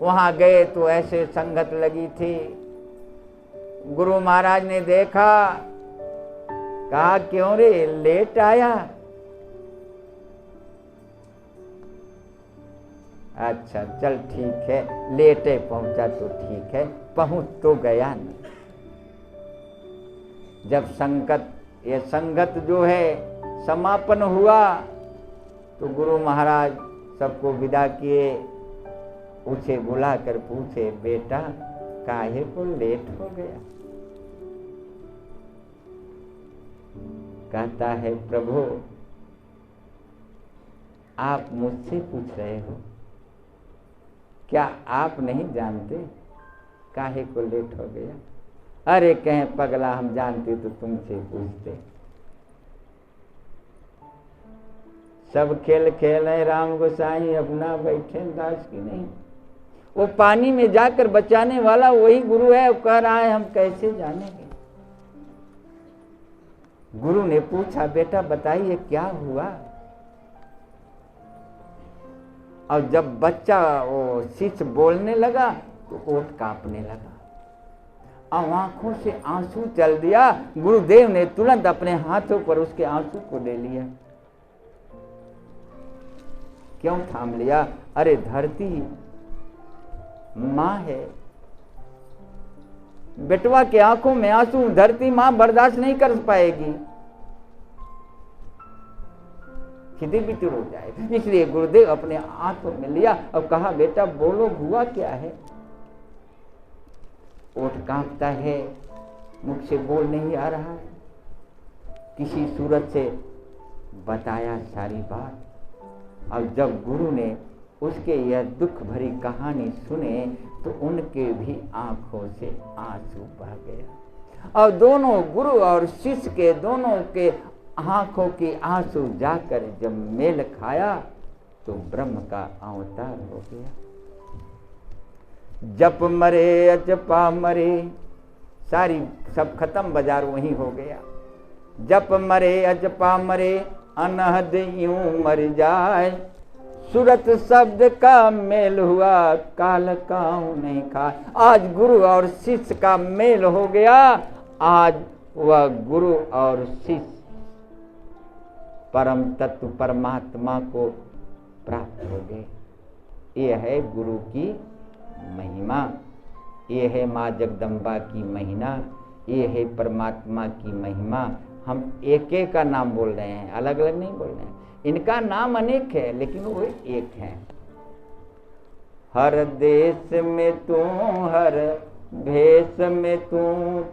Speaker 1: वहां गए तो ऐसे संगत लगी थी। गुरु महाराज ने देखा, कहा क्यों रे लेट आया? अच्छा चल ठीक है, लेटे पहुंचा तो ठीक है, पहुंच तो गया नहीं। जब ये संगत जो है समापन हुआ तो गुरु महाराज सबको विदा किए। उसे बुलाकर पूछे, बेटा काहे को लेट हो गया? कहता है, प्रभु आप मुझसे पूछ रहे हो, क्या आप नहीं जानते काहे को लेट हो गया? अरे कहें पगला, हम जानते तो तुमसे पूछते। सब खेल खेल है राम गोसाई, अपना बैठे दास की नहीं। वो पानी में जाकर बचाने वाला वही गुरु है। वो कह रहा है हम कैसे जानेंगे? गुरु ने पूछा, बेटा बताइए क्या हुआ? और जब बच्चा वो शिष्य बोलने लगा तो ओठ कांपने लगा और आंखों से आंसू चल दिया। गुरुदेव ने तुरंत अपने हाथों पर उसके आंसू को ले लिया। क्यों थाम लिया? अरे धरती माँ है, बेटवा के आंखों में आंसू धरती माँ बर्दाश्त नहीं कर पाएगी, खिदी बितिर हो जाएगी। इसलिए गुरुदेव अपने हाथों में लिया और कहा, बेटा बोलो हुआ क्या है? ओठ कांपता है, मुख से बोल नहीं आ रहा है। किसी सूरत से बताया सारी बात। और जब गुरु ने उसके यह दुख भरी कहानी सुने तो उनके भी आंखों से आंसू बह गया। और दोनों गुरु और शिष्य के दोनों के आंखों की आंसू जाकर जब मेल खाया तो ब्रह्म का अवतार हो गया। जप मरे अजपा मरे, सारी सब खत्म, बाजार वहीं हो गया। जप मरे अजपा मरे, अनहद यूं मर जाए। सूरत शब्द का मेल हुआ, काल काऊ नहीं खा। आज गुरु और शिष्य का मेल हो गया। आज वह गुरु और शिष्य परम तत्व परमात्मा को प्राप्त हो गए। ये है गुरु की महिमा, ये है माँ जगदम्बा की महिमा, ये है परमात्मा की महिमा। हम एक एक का नाम बोल रहे हैं, अलग अलग नहीं बोल रहे हैं। इनका नाम अनेक है लेकिन वो एक है। हर देश में तू, हर भेष में तू,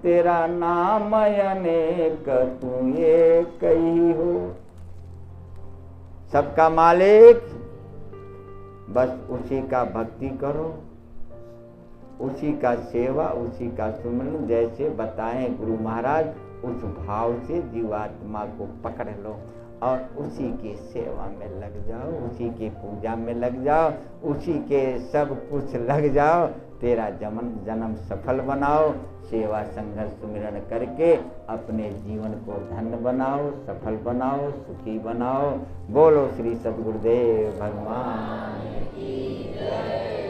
Speaker 1: तेरा नाम अनेक, तू एक ही हो। सबका मालिक, बस उसी का भक्ति करो, उसी का सेवा, उसी का सुमरन। जैसे बताएं गुरु महाराज, उस भाव से जीवात्मा को पकड़ लो और उसी की सेवा में लग जाओ, उसी की पूजा में लग जाओ, उसी के सब कुछ लग जाओ। तेरा जन्म सफल बनाओ। सेवा संघर्ष सुमिरन करके अपने जीवन को धन्य बनाओ, सफल बनाओ, सुखी बनाओ। बोलो श्री सद्गुरुदेव भगवान की जय।